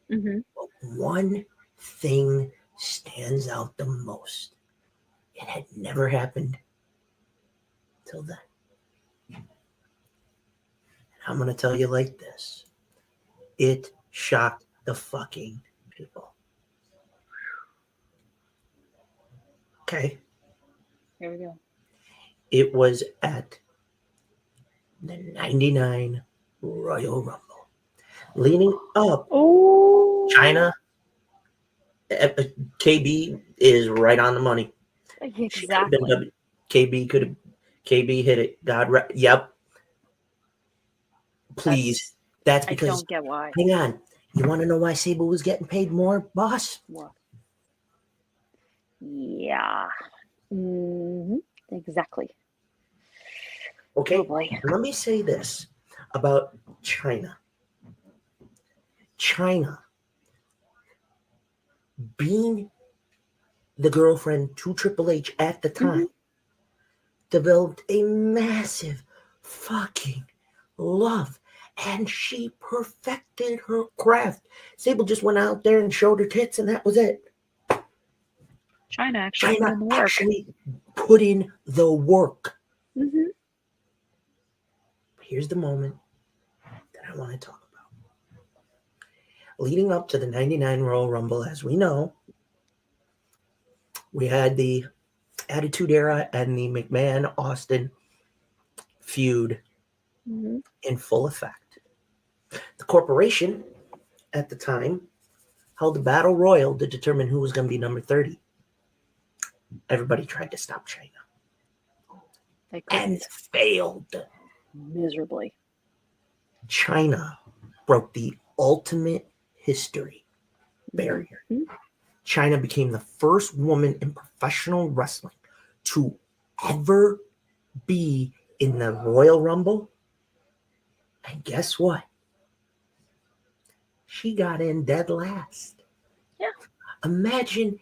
Mm-hmm. But one thing stands out the most. It had never happened till then. And I'm going to tell you like this. It shocked the fucking people. Okay. Here we go. It was at the 99 Royal Rumble. Leaning up, Chyna, KB is right on the money. Exactly. KB hit it. Yep. Please. That's because. I don't get why. Hang on. You want to know why Sable was getting paid more, boss? What? Yeah. Exactly. Okay. Oh boy. Let me say this about Chyna. Chyna being the girlfriend to Triple H at the time developed a massive fucking love, and she perfected her craft. Sable just went out there and showed her tits, and that was it. Chyna actually put in the work. Here's the moment that I want to talk about. Leading up to the 99 Royal Rumble, as we know, we had the Attitude Era and the McMahon-Austin feud in full effect. The corporation at the time held a battle royal to determine who was going to be number 30. Everybody tried to stop Chyna. And failed. Miserably. Chyna broke the ultimate history barrier. Chyna became the first woman in professional wrestling to ever be in the Royal Rumble. And guess what? She got in dead last. Yeah. Imagine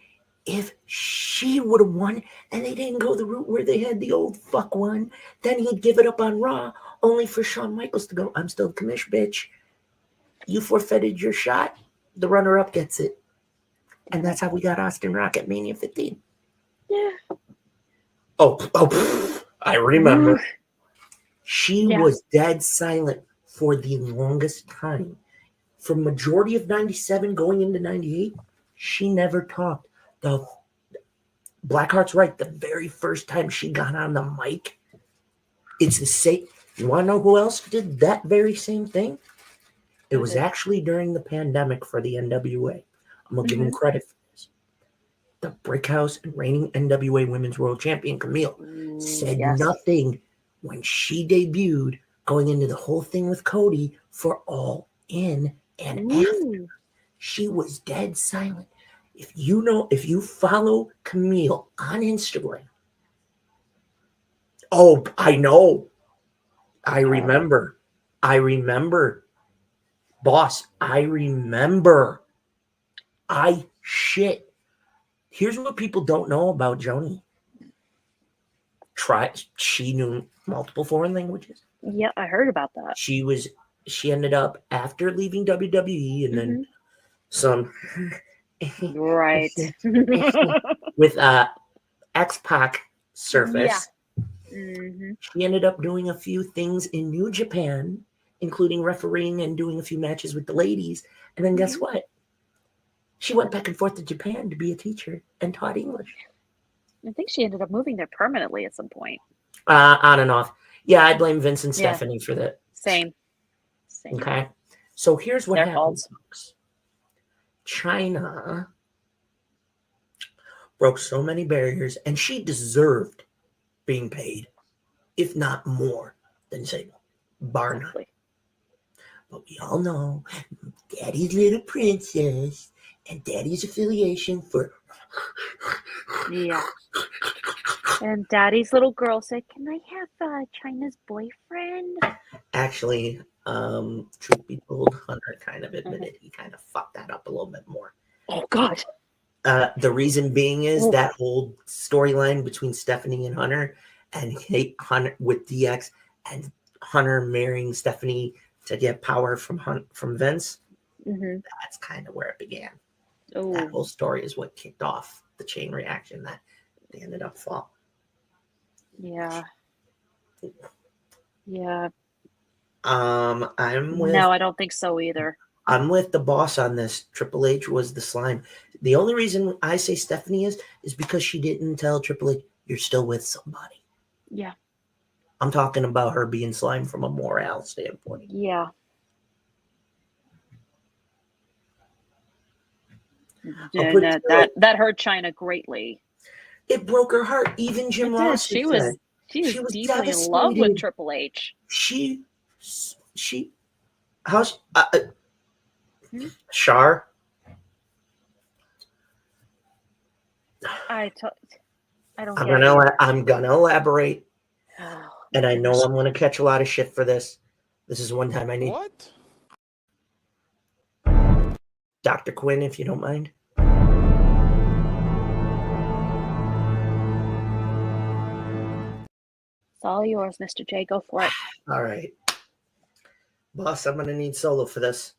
if she would have won and they didn't go the route where they had the old fuck one. Then he'd give it up on Raw, only for Shawn Michaels to go, I'm still the commish, bitch. You forfeited your shot. The runner-up gets it. And that's how we got Austin Rock at Mania 15. Yeah. I remember. She was dead silent for the longest time. From majority of 97 going into 98, she never talked. The Blackheart's right. The very first time she got on the mic, it's the same. You want to know who else did that very same thing? It was actually during the pandemic for the NWA. I'm going to give them credit for this. The Brickhouse and reigning NWA Women's World Champion, Camille, said nothing when she debuted going into the whole thing with Cody for All In and after. She was dead silent. If you follow Camille on Instagram, I know. I remember. Boss, I remember. Here's what people don't know about Joni. She knew multiple foreign languages. Yeah, I heard about that. She ended up after leaving WWE and then some right with X-Pac surface. She ended up doing a few things in New Japan, including refereeing and doing a few matches with the ladies. And then guess what? She went back and forth to Japan to be a teacher and taught English. I think she ended up moving there permanently at some point. On and off. Yeah, I blame Vince and Stephanie for that. Same. Okay. So here's what happens, folks. Chyna broke so many barriers, and she deserved being paid, if not more than Sable. Bar none. But we all know Daddy's little princess and Daddy's affiliation for... Yeah. And Daddy's little girl said, can I have Chyna's boyfriend? Actually, truth be told, Hunter kind of admitted he kind of fucked that up a little bit more. Oh, God. The reason being is that whole storyline between Stephanie and Hunter Hunter with DX and Hunter marrying Stephanie to get power from Vince. That's kind of where it began. That whole story is what kicked off the chain reaction that they ended up falling. Yeah. Yeah. No, I don't think so either. I'm with the boss on this. Triple H was the slime. The only reason I say Stephanie is because she didn't tell Triple H, you're still with somebody. Yeah. I'm talking about her being slime from a morale standpoint. Yeah. That hurt Chyna greatty. It broke her heart. Even Jim Ross She was deeply in love with Triple H. How's Shar? I don't. I'm gonna elaborate, and I know I'm gonna catch a lot of shit for this. This is one time I need Dr. Quinn, if you don't mind. It's all yours, Mr. J. Go for it. All right. Boss, I'm going to need Solo for this.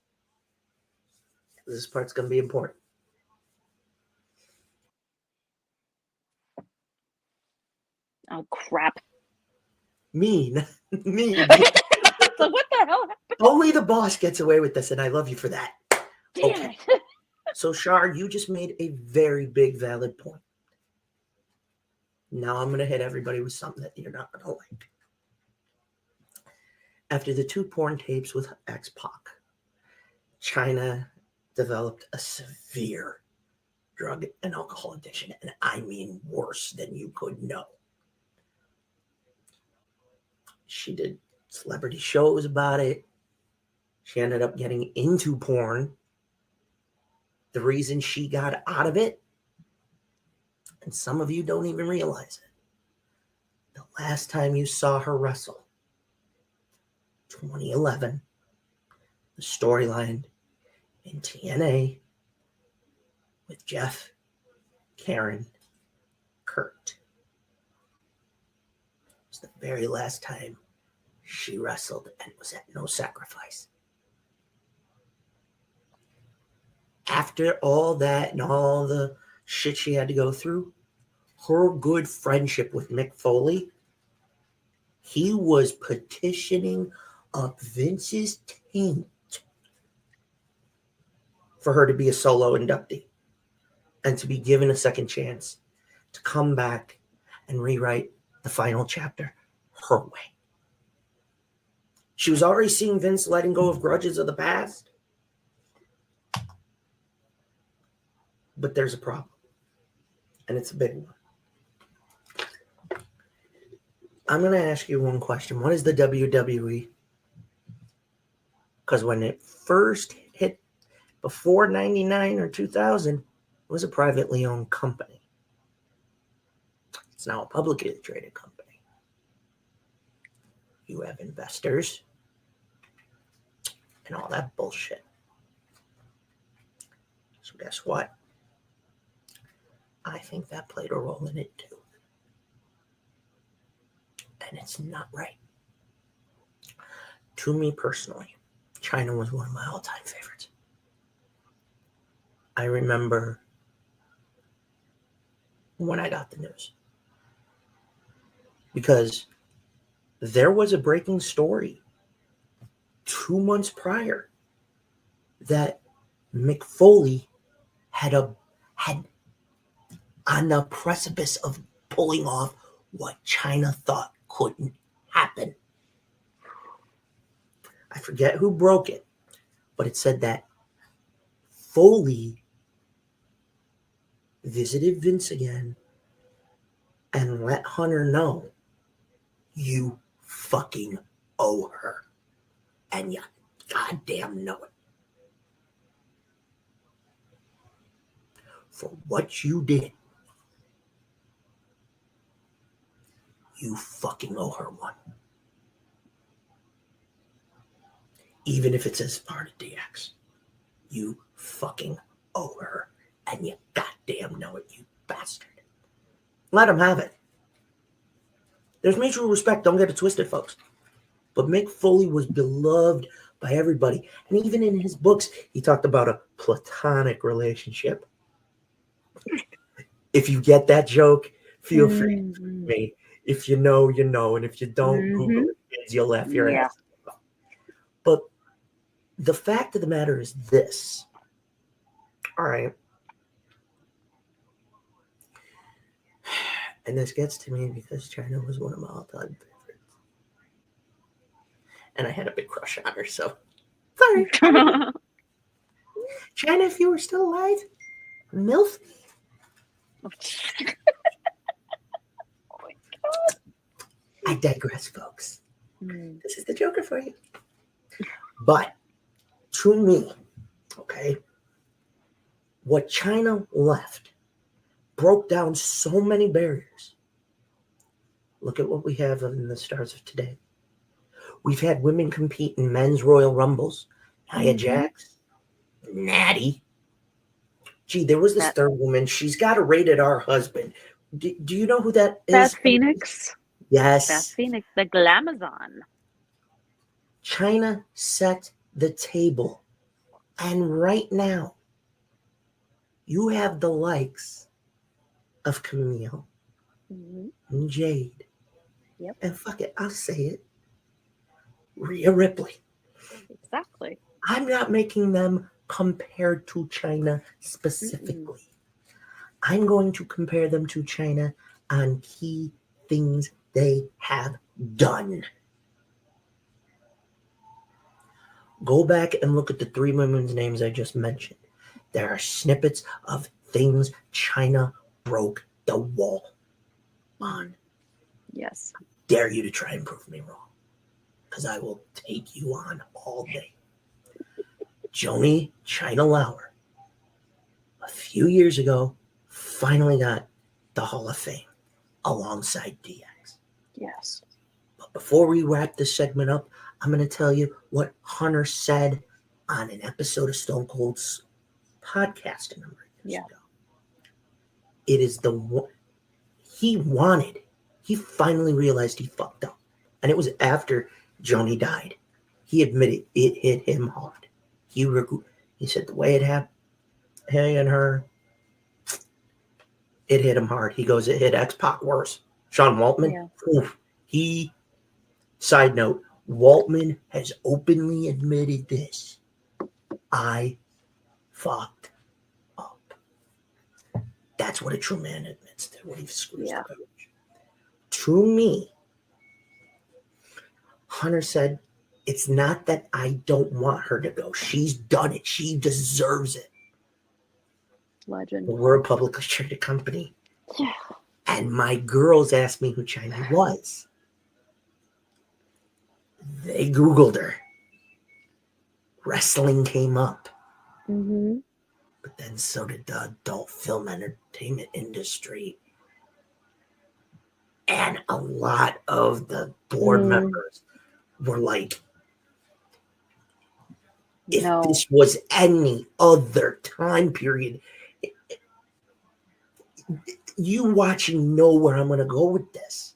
This part's going to be important. Oh, crap. Mean. So what the hell happened? Only the boss gets away with this, and I love you for that. Damn it. So, Shar, you just made a very big, valid point. Now I'm going to hit everybody with something that you're not going to like. After the 2 porn tapes with X-Pac, Chyna developed a severe drug and alcohol addiction, and I mean worse than you could know. She did celebrity shows about it. She ended up getting into porn. The reason she got out of it, and some of you don't even realize it, the last time you saw her wrestle, 2011, the storyline in TNA with Jeff, Karen, Kurt. It was the very last time she wrestled and was at No Sacrifice. After all that and all the shit she had to go through, her good friendship with Mick Foley, he was petitioning up Vince's taint for her to be a solo inductee and to be given a second chance to come back and rewrite the final chapter her way. She was already seeing Vince letting go of grudges of the past. But there's a problem. And it's a big one. I'm going to ask you one question. What is the WWE? Because when it first hit before 99 or 2000, it was a privately owned company. It's now a publicly traded company. You have investors and all that bullshit. So guess what? I think that played a role in it too. And it's not right. To me personally, Chyna was one of my all-time favorites. I remember when I got the news. Because there was a breaking story 2 months prior that Mick Foley had on the precipice of pulling off what Chyna thought couldn't happen. I forget who broke it, but it said that Foley visited Vince again and let Hunter know, you fucking owe her. And you goddamn know it. For what you did, you fucking owe her one. Even if it's as part of DX. You fucking owe her. And you goddamn know it, you bastard. Let him have it. There's mutual respect. Don't get it twisted, folks. But Mick Foley was beloved by everybody. And even in his books, he talked about a platonic relationship. If you get that joke, feel free to tweet me. If you know, you know. And if you don't, Google it, kids, you'll laugh your ass off. But the fact of the matter is this. All right. And this gets to me because Chyna was one of my all-time favorites. And I had a big crush on her, so sorry. Chyna, if you were still alive, MILF. Oh my God. I digress, folks. Mm. This is the Joker for you. But to me, okay, what Chyna left broke down so many barriers. Look at what we have in the stars of today. We've had women compete in men's Royal Rumbles. Nia Jax, Natty. Gee, there was this third woman. She's got a rated R husband. Do you know who that is? Beth Phoenix. Yes. Beth Phoenix, the Glamazon. Chyna set the table. And right now, you have the likes of Camille and Jade. Yep. And fuck it, I'll say it. Rhea Ripley. Exactly. I'm not making them compared to Chyna specifically. I'm going to compare them to Chyna on key things they have done. Go back and look at the three women's names I just mentioned. There are snippets of things Chyna broke the wall on. Yes. Dare you to try and prove me wrong, because I will take you on all day. Joni Chyna Lauer, a few years ago, finally got the Hall of Fame alongside DX. Yes. But before we wrap this segment up, I'm going to tell you what Hunter said on an episode of Stone Cold's podcast a number of years ago. It is the one he finally realized he fucked up. And it was after Joni died. He admitted it hit him hard. He said the way it happened, he and her, it hit him hard. He goes, it hit X-Pac worse. Sean Waltman, side note, Waltman has openly admitted this. I fucked up. That's what a true man admits to when he screws the coach. To me, Hunter said, it's not that I don't want her to go. She's done it. She deserves it. Legend. But we're a publicly traded company. Yeah. And my girls asked me who Chyna was. They Googled her. Wrestling came up. But then so did the adult film entertainment industry. And a lot of the board members were like, if this was any other time period, you watching know where I'm going to go with this.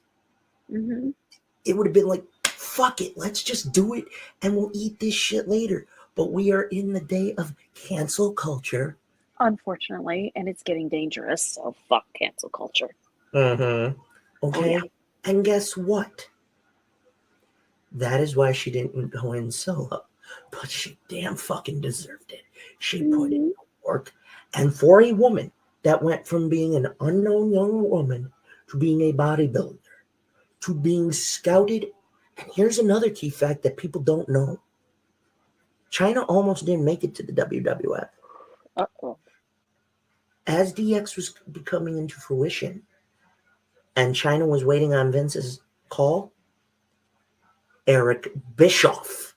It would have been like, fuck it, let's just do it and we'll eat this shit later. But we are in the day of cancel culture. Unfortunately, and it's getting dangerous, so fuck cancel culture. Okay? Oh, yeah. And guess what? That is why she didn't go in solo. But she damn fucking deserved it. She put in work. And for a woman that went from being an unknown young woman to being a bodybuilder, to being scouted. And here's another key fact that people don't know. Chyna almost didn't make it to the WWF. As DX was becoming into fruition, and Chyna was waiting on Vince's call, Eric Bischoff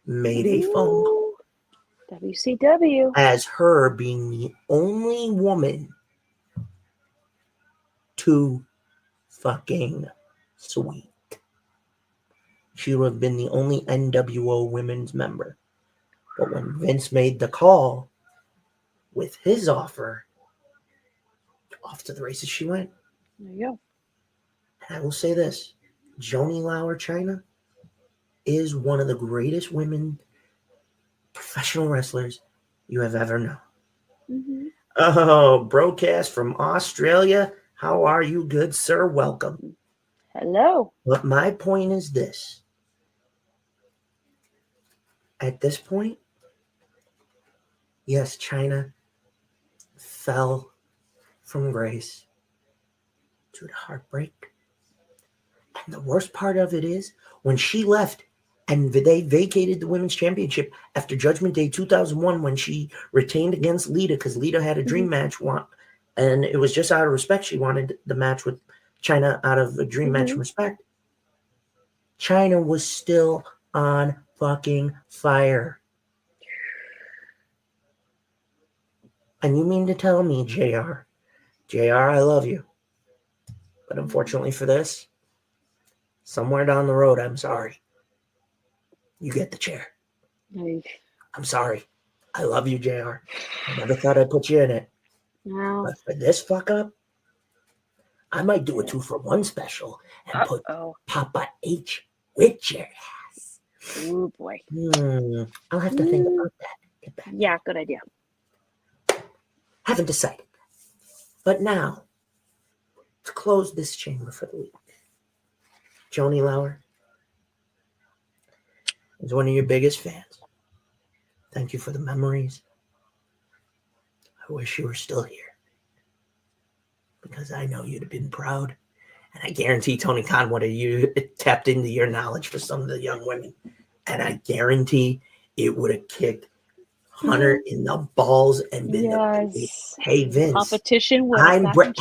made a phone call. WCW. As her being the only woman to fucking sweet. She would have been the only NWO women's member. But when Vince made the call with his offer, off to the races she went. There you go. And I will say this, Joni Lauer Chyna is one of the greatest women professional wrestlers you have ever known. Oh, broadcast from Australia. How are you, good sir? Welcome. Hello. But my point is this. At this point, yes, Chyna fell from grace. to the heartbreak. And the worst part of it is when she left and they vacated the women's championship after Judgment Day 2001 when she retained against Lita because Lita had a dream match. And it was just out of respect. She wanted the match with Chyna out of a dream match respect. Chyna was still on fucking fire. And you mean to tell me, JR, I love you. But unfortunately for this, somewhere down the road, I'm sorry. You get the chair. I'm sorry. I love you, JR. I never thought I'd put you in it. No. But for this fuck up, I might do a 2-for-1 special and put Papa H with your ass. Oh, boy. I'll have to think about that. Get back. Yeah, good idea. Haven't decided. But now, to close this chamber for the week, Joni Lauer is one of your biggest fans. Thank you for the memories. I wish you were still here because I know you'd have been proud. And I guarantee Tony Khan would have tapped into your knowledge for some of the young women. And I guarantee it would have kicked Hunter in the balls and been hey, Vince. Competition with I'm great.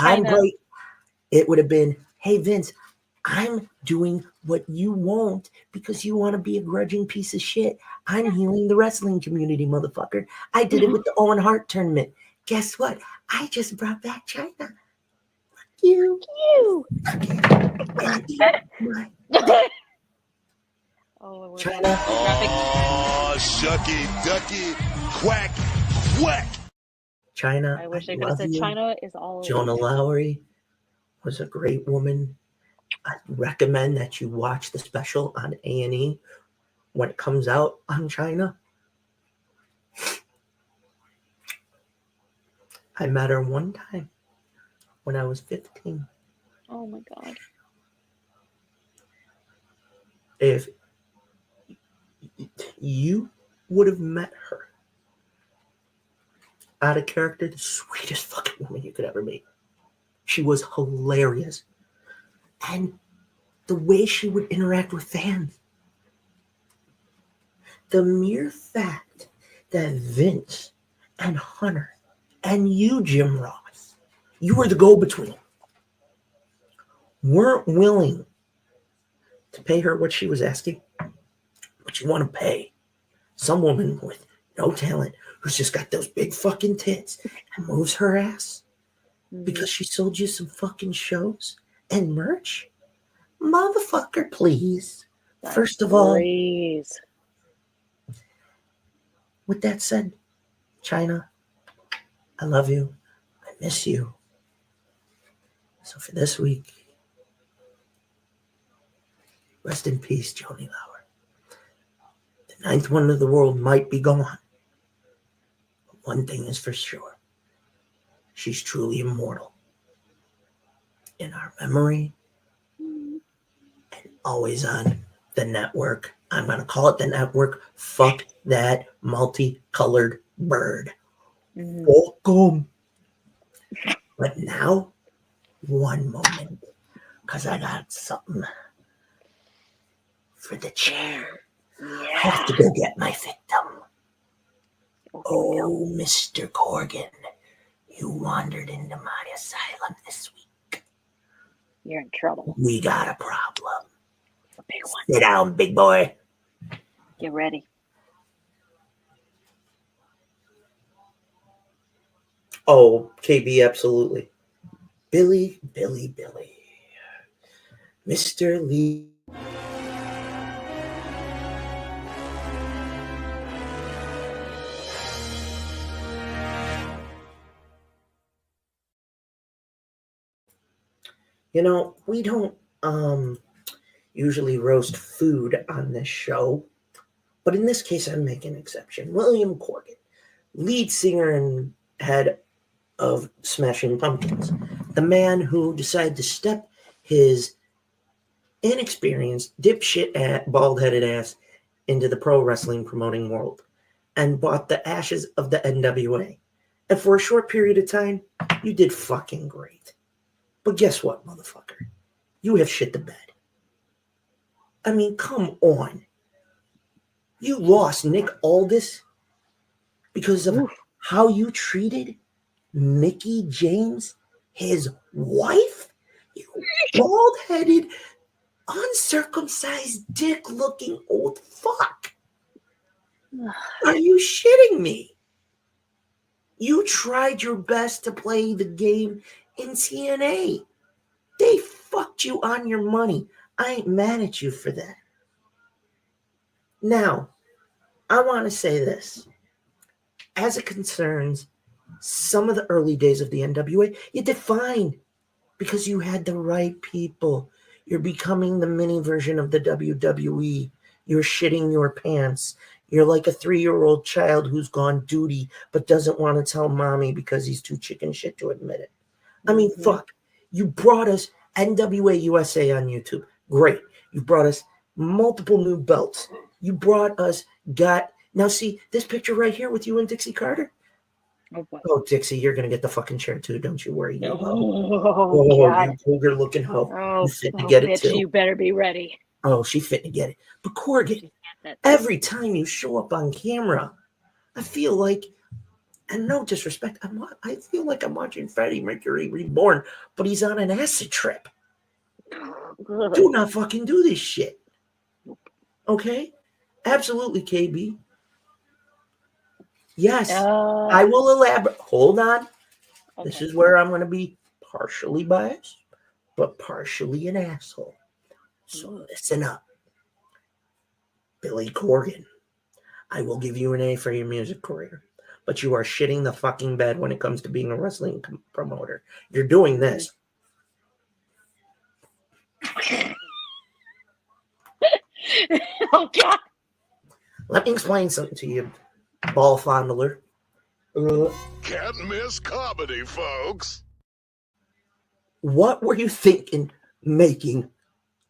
It would have been, hey, Vince, I'm doing what you won't because you want to be a grudging piece of shit. I'm healing the wrestling community, motherfucker. I did it with the Owen Hart tournament. Guess what? I just brought back Chyna. Fuck you. Chyna. Oh, shucky, ducky, quack, quack. Chyna. I wish I could have said Chyna is all. Joni Lauer was a great woman. I recommend that you watch the special on A&E when it comes out on Chyna. I met her one time when I was 15. Oh my God. If you would have met her out of character, the sweetest fucking woman you could ever meet. She was hilarious. And the way she would interact with fans. The mere fact that Vince and Hunter and you, Jim Ross, you were the go-between, weren't willing to pay her what she was asking, but you want to pay some woman with no talent who's just got those big fucking tits and moves her ass because she sold you some fucking shows and merch? Motherfucker, please. First of all, with that said, Chyna, I love you. I miss you. So for this week, rest in peace, Joni Lauer. The ninth wonder of the world might be gone. But one thing is for sure. She's truly immortal. In our memory. And always on the network. I'm going to call it the network. Fuck that multicolored bird. Welcome. But now, one moment. Because I got something for the chair. I have to go get my victim. Oh, Mr. Corgan, you wandered into my asylum this week. You're in trouble. We got a problem. A big one. Sit down, big boy. Get ready. Oh, KB, absolutely. Billy. Mr. Lee. You know, we don't usually roast food on this show, but in this case, I'm making an exception. William Corgan, lead singer and head of Smashing Pumpkins, the man who decided to step his inexperienced, dipshit, bald-headed ass into the pro wrestling promoting world and bought the ashes of the NWA. And for a short period of time, you did fucking great. But guess what, motherfucker? You have shit the bed. I mean, come on. You lost Nick Aldis because of how you treated Mickie James, his wife? You bald-headed, uncircumcised, dick-looking old fuck. Are you shitting me? You tried your best to play the game in TNA. They fucked you on your money. I ain't mad at you for that. Now, I want to say this. As it concerns some of the early days of the NWA, you did fine because you had the right people. You're becoming the mini version of the WWE. You're shitting your pants. You're like a 3-year-old child who's gone duty but doesn't want to tell mommy because he's too chicken shit to admit it. I mean, fuck. You brought us NWA USA on YouTube. Great. You brought us multiple new belts. You brought us now see this picture right here with you and Dixie Carter? Oh, Dixie, you're going to get the fucking chair too. Don't you worry. You you cougar looking hoe. You fit to get it too. You better be ready. Oh, she fit to get it. But Corgan, every time you show up on camera, I feel like, and no disrespect, I feel like I'm watching Freddie Mercury Reborn, but he's on an acid trip. Do not fucking do this shit. Okay? Absolutely, KB. Yes, I will elaborate. Hold on. Okay. This is where I'm going to be partially biased, but partially an asshole. So listen up. Billy Corgan, I will give you an A for your music career, but you are shitting the fucking bed when it comes to being a wrestling promoter. You're doing this. Oh, God. Let me explain something to you, ball fondler. Can't miss comedy, folks. What were you thinking making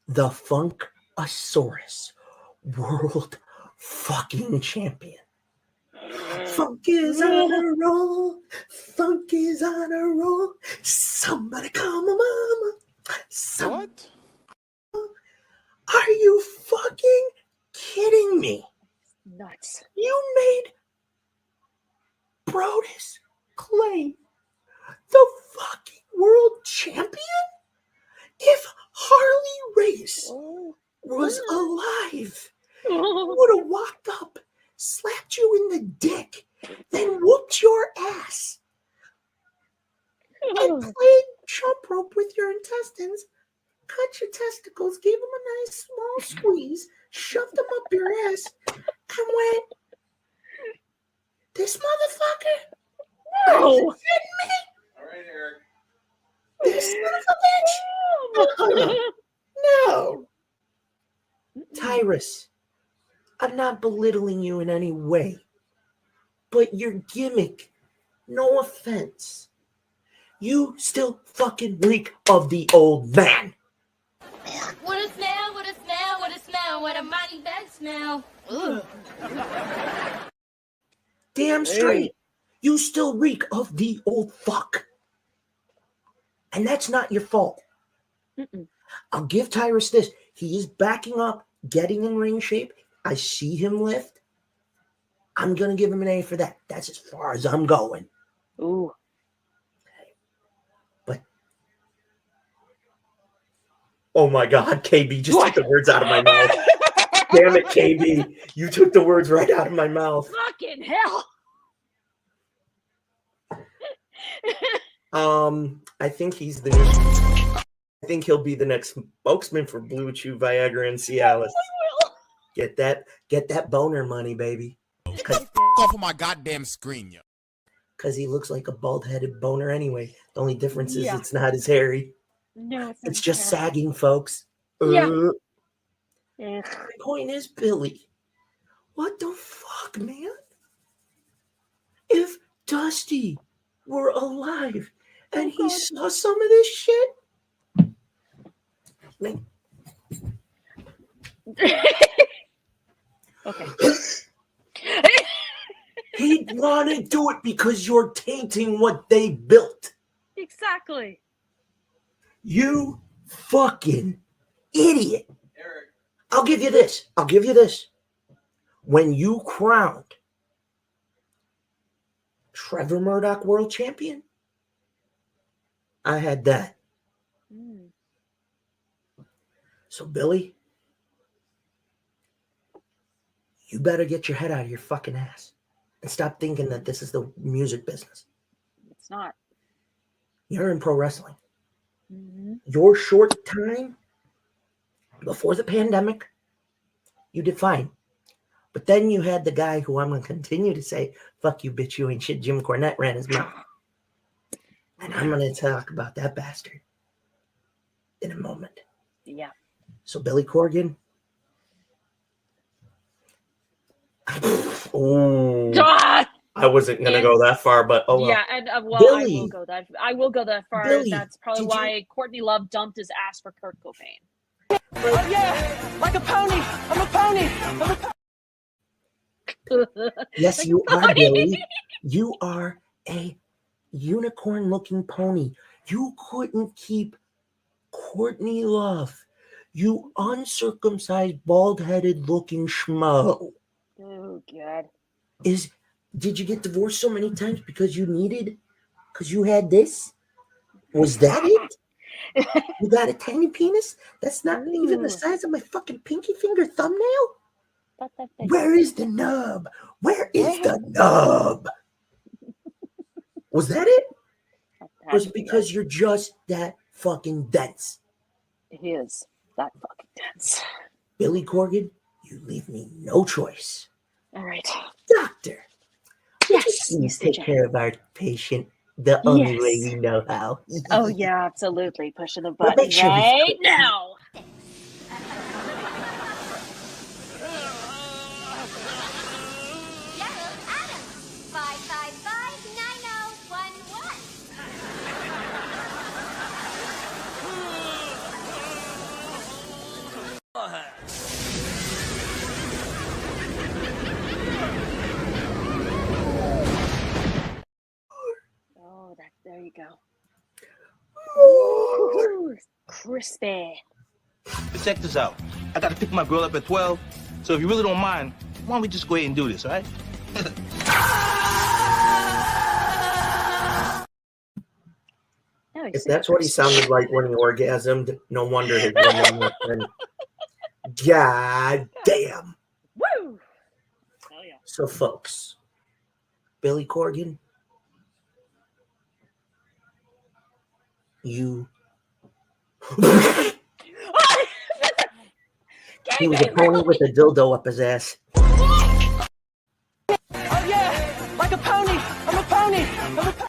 the Funkasaurus world fucking champion? Funk is on a roll. Funk is on a roll. Somebody call my mama. What? Are you fucking kidding me? Nuts. You made Brodus Clay the fucking world champion? If Harley Race was alive, would have walked up, slapped you in the dick, then whooped your ass, and played jump rope with your intestines, cut your testicles, gave them a nice small squeeze, shoved them up your ass, and went, this motherfucker? No. Are you kidding me? All right, Eric. This motherfucker? No. Tyrus, I'm not belittling you in any way, but your gimmick, no offense, you still fucking reek of the old man. What a smell, what a smell, what a smell, what a mighty bad smell. Ugh. Damn straight. You still reek of the old fuck. And that's not your fault. I'll give Tyrus this. He is backing up, getting in ring shape. I see him lift. I'm going to give him an A for that. That's as far as I'm going. Ooh. But, oh my God, KB just took the words out of my mouth. Damn it, KB. You took the words right out of my mouth. Fucking hell. I think he'll be the next spokesman for Blue Chew, Viagra, and Cialis. Get that boner money, baby. Get off of my goddamn screen, yo. Because he looks like a bald-headed boner anyway. The only difference is it's not as hairy. No, it's just sagging, folks. Yeah. The point is, Billy, what the fuck, man? If Dusty were alive and he saw some of this shit, okay. He'd want to do it because you're tainting what they built. Exactly. You fucking idiot. I'll give you this. When you crowned Trevor Murdoch world champion, I had that. So, Billy, you better get your head out of your fucking ass and stop thinking that this is the music business. It's not. You're in pro wrestling. Your short time before the pandemic, you did fine. But then you had the guy who I'm going to continue to say, fuck you, bitch, you ain't shit. Jim Cornette ran his mouth. And I'm going to talk about that bastard in a moment. Yeah. So, Billy Corgan. I wasn't going to go that far, but oh well. Yeah, and Billy, I will go that far. Billy, That's probably why Courtney Love dumped his ass for Kurt Cobain. Oh yeah, like a pony. I'm a pony. Yes, Like you a are, pony. Billy. You are a unicorn-looking pony. You couldn't keep Courtney Love, you uncircumcised, bald-headed looking schmo. Oh, God. Did you get divorced so many times because you had this? Was that it? You got a tiny penis? That's not even the size of my fucking pinky finger thumbnail? Where is the nub? Where is the nub? Was that it? Or was it because you're just that fucking dense? It is that fucking dense. Billy Corgan, you leave me no choice. All right. Doctor. Yes. Please take care of our patient the only way we know how. Oh, yeah, absolutely. Pushing the But button make sure it's right quick. now. Oh, there you go. Ooh, crispy. Check this out. I got to pick my girl up at 12. So if you really don't mind, why don't we just go ahead and do this, all right? If that's what he sounded like when he orgasmed, no wonder his woman went in. God damn. Woo! Oh, yeah. So, folks, Billy Corgan, you. He was a pony with a dildo up his ass. Oh yeah, like a pony. I'm a pony. I'm a pony.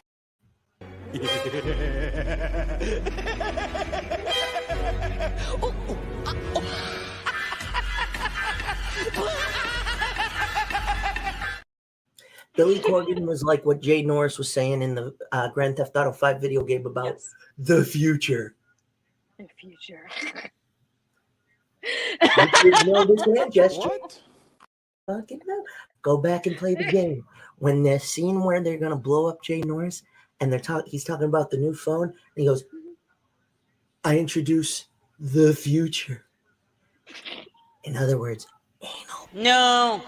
Billy Corgan was like what Jay Norris was saying in the Grand Theft Auto 5 video game about the future. The future. You should know this hand gesture. What? Fucking no. Go back and play the game. When the scene where they're gonna blow up Jay Norris and he's talking about the new phone, and he goes, I introduce the future. In other words, anal. No.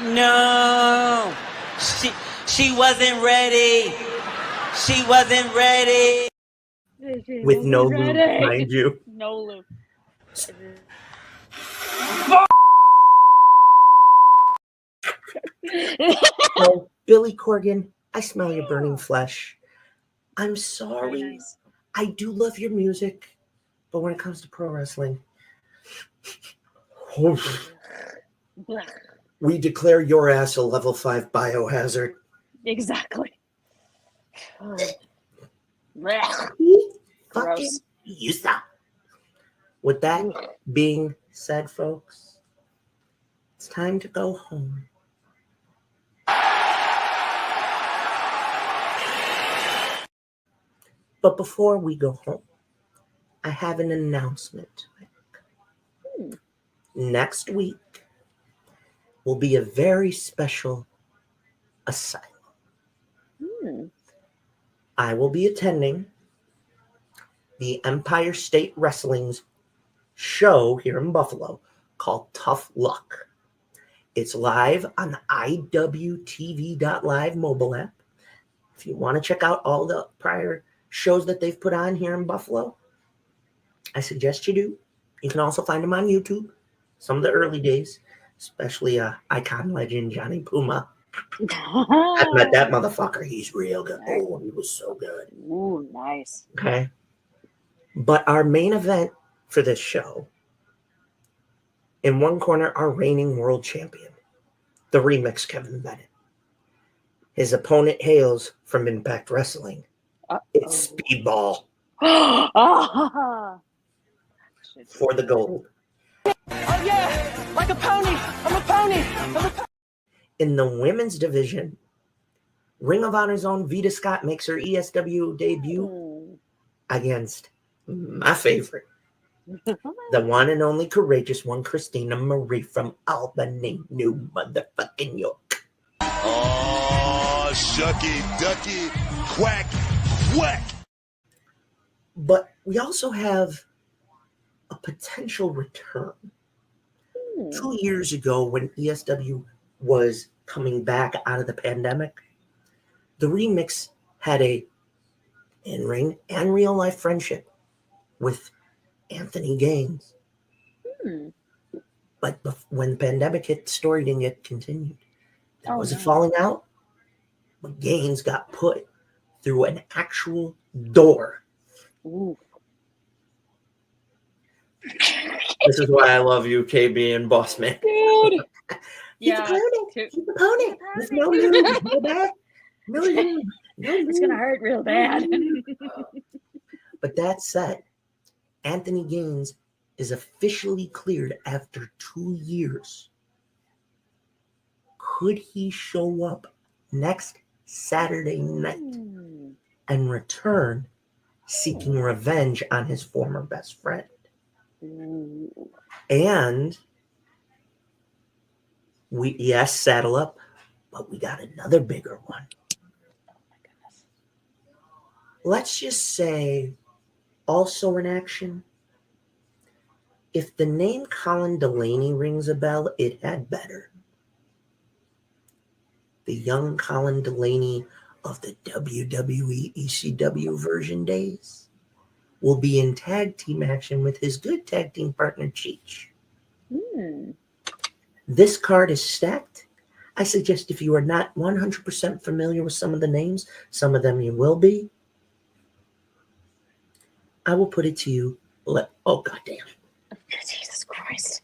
No. She wasn't ready. She wasn't ready. With no lube, mind you. No lube. So, Billy Corgan, I smell your burning flesh. I'm sorry. Nice. I do love your music, but when it comes to pro wrestling, we declare your ass a level 5 biohazard. Exactly. Gross. You stop. With that being said, folks, it's time to go home. But before we go home, I have an announcement. Next week will be a very special asylum. I will be attending the Empire State Wrestling's show here in Buffalo called Tough Luck. It's live on the IWTV.live mobile app. If you want to check out all the prior shows that they've put on here in Buffalo, I suggest you do. You can also find them on YouTube, some of the early days, especially icon legend Johnny Puma. I met that motherfucker. He's real good. Oh, he was so good. Ooh, nice. Okay. But our main event for this show, in one corner, our reigning world champion, the Remix Kevin Bennett. His opponent hails from Impact Wrestling. It's Speedball. For the gold. Oh yeah, like a pony. I'm a pony. In the women's division, Ring of Honor's own Vita Scott makes her ESW debut against my favorite, the one and only courageous one, Christina Marie from Albany, New motherfucking York. Oh, shucky, ducky, quack, quack. But we also have a potential return. 2 years ago, when ESW was coming back out of the pandemic, the Remix had a in-ring and real-life friendship with Anthony Gaines. But when the pandemic hit, the story didn't get continued. There was a falling out, but Gaines got put through an actual door. Ooh. This is why I love you, KB and Boss Man. Dude. He's a opponent. With no lube. No back. No lube. No lube. It's going to hurt real bad. But that said, Anthony Gaines is officially cleared after 2 years. Could he show up next Saturday night and return seeking revenge on his former best friend? And saddle up, but we got another bigger one. Let's just say, also in action, if the name Colin Delaney rings a bell, it had better. The young Colin Delaney of the WWE ECW version days will be in tag team action with his good tag team partner, Cheech. This card is stacked. I suggest if you are not 100% familiar with some of the names, some of them you will be, I will put it to you. Oh, goddamn. Jesus Christ.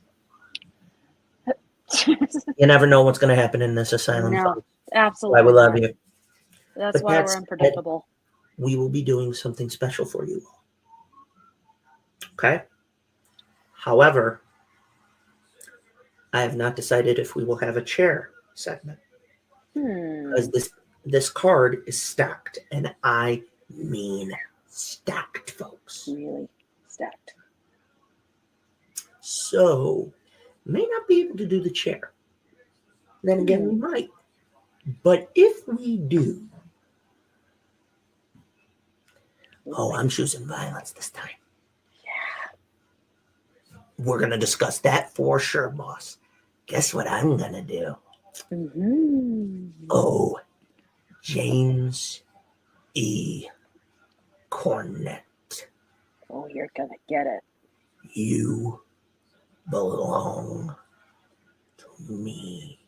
You never know what's going to happen in this asylum. No, absolutely. I will love you. That's why we're unpredictable. We will be doing something special for you all. Okay? However, I have not decided if we will have a chair segment. Because this card is stacked, and I mean stacked, folks. Really stacked. So, may not be able to do the chair. Then again, we might. But if we do, I'm choosing violence this time. We're going to discuss that for sure, boss. Guess what I'm going to do? Oh, James E. Cornette. Oh, you're going to get it. You belong to me.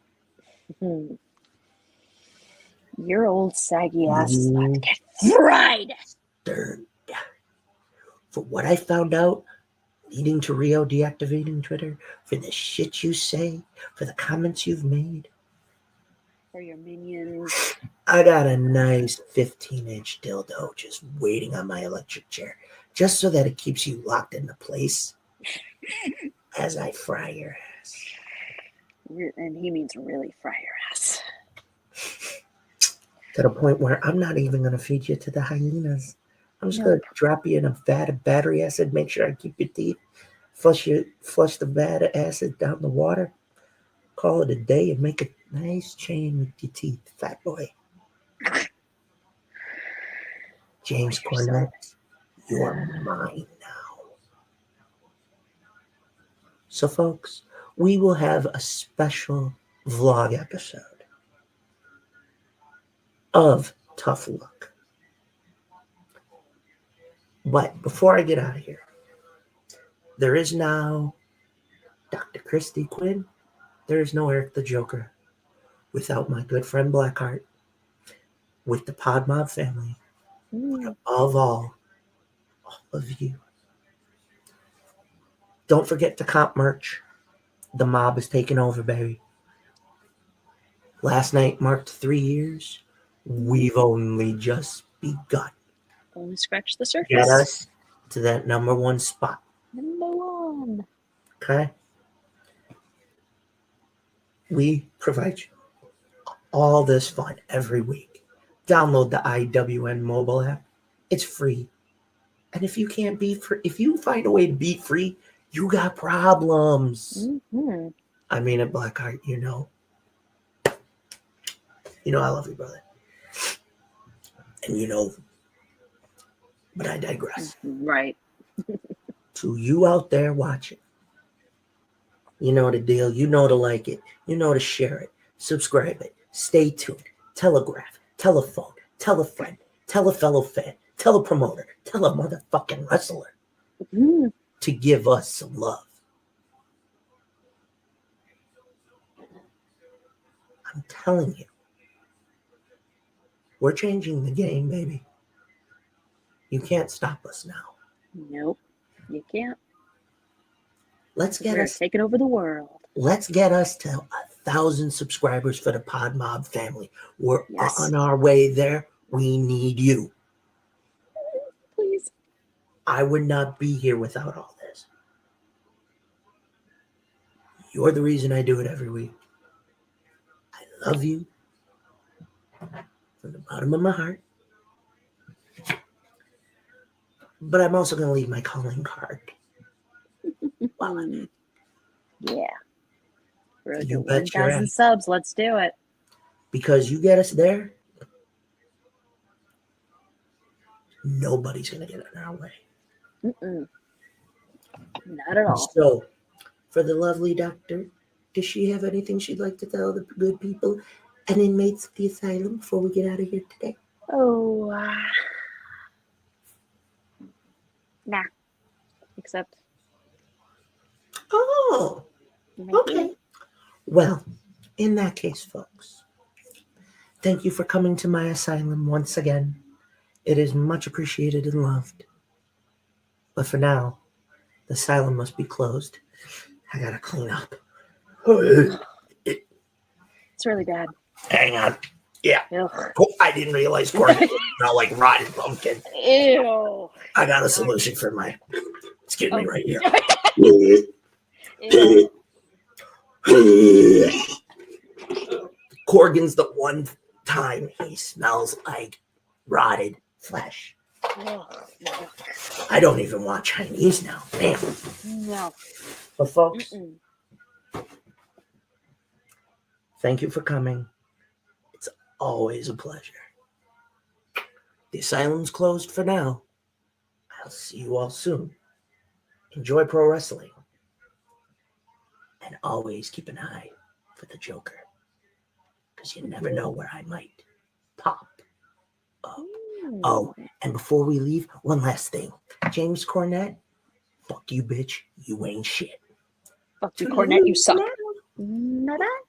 Your old saggy ass is about to get fried. Third. For what I found out, leading to Rio deactivating Twitter, for the shit you say, for the comments you've made. For your minions. I got a nice 15-inch dildo just waiting on my electric chair, just so that it keeps you locked into place as I fry your ass. And he means really fry your ass. To the point where I'm not even going to feed you to the hyenas. I'm just going to drop you in a vat of battery acid, make sure I keep your teeth, flush the vat of acid down the water, call it a day, and make a nice chain with your teeth, fat boy. James Cornette, You're mine now. So, folks, we will have a special vlog episode of Tough Luck. But before I get out of here, there is now Dr. Christy Quinn. There is no Eric the Joker without my good friend Blackheart, with the Pod Mob family, above all of you. Don't forget to comp merch. The mob is taking over, baby. Last night marked 3 years. We've only just begun. Only scratch the surface. Get us to that number one spot. Number one. Okay? We provide you all this fun every week. Download the IWN mobile app. It's free. And if you can't be free, if you find a way to be free, you got problems. Mm-hmm. I mean it, Blackheart, you know. You know I love you, brother. And you know, but I digress. Right. To you out there watching, you know the deal. You know to like it. You know to share it. Subscribe it. Stay tuned. Telegraph. Telephone. Tell a friend. Tell a fellow fan. Tell a promoter. Tell a motherfucking wrestler to give us some love. I'm telling you. We're changing the game, baby. You can't stop us now. Nope, you can't. Let's get We're us taking over the world. Let's get us to 1,000 subscribers for the Pod Mob family. We're on our way there. We need you. Please. I would not be here without all this. You're the reason I do it every week. I love you from the bottom of my heart. But I'm also going to leave my calling card while I'm in. Yeah. Road You to bet your 1,000 ass. subs. Let's do it. Because you get us there, nobody's going to get in our way. Mm-mm. Not at all. So, for the lovely doctor, does she have anything she'd like to tell the good people and inmates of the asylum before we get out of here today? Oh, nah. Except. Oh, okay. Well, in that case, folks, thank you for coming to my asylum once again. It is much appreciated and loved. But for now, the asylum must be closed. I gotta clean up. It's really bad. Hang on. Yeah. Ugh. Oh, I didn't realize Corgan smelled like rotten pumpkin. Ew. I got a solution for my. Excuse me, right here. Corgan's the one time he smells like rotted flesh. I don't even want Chinese now. Damn. No. But folks, thank you for coming. It's always a pleasure. The asylum's closed for now. I'll see you all soon. Enjoy pro wrestling. And always keep an eye for the Joker. Because you never know where I might pop up. Oh, and before we leave, one last thing. James Cornette, fuck you, bitch. You ain't shit. Fuck you, Cornette. You suck. Bye-bye.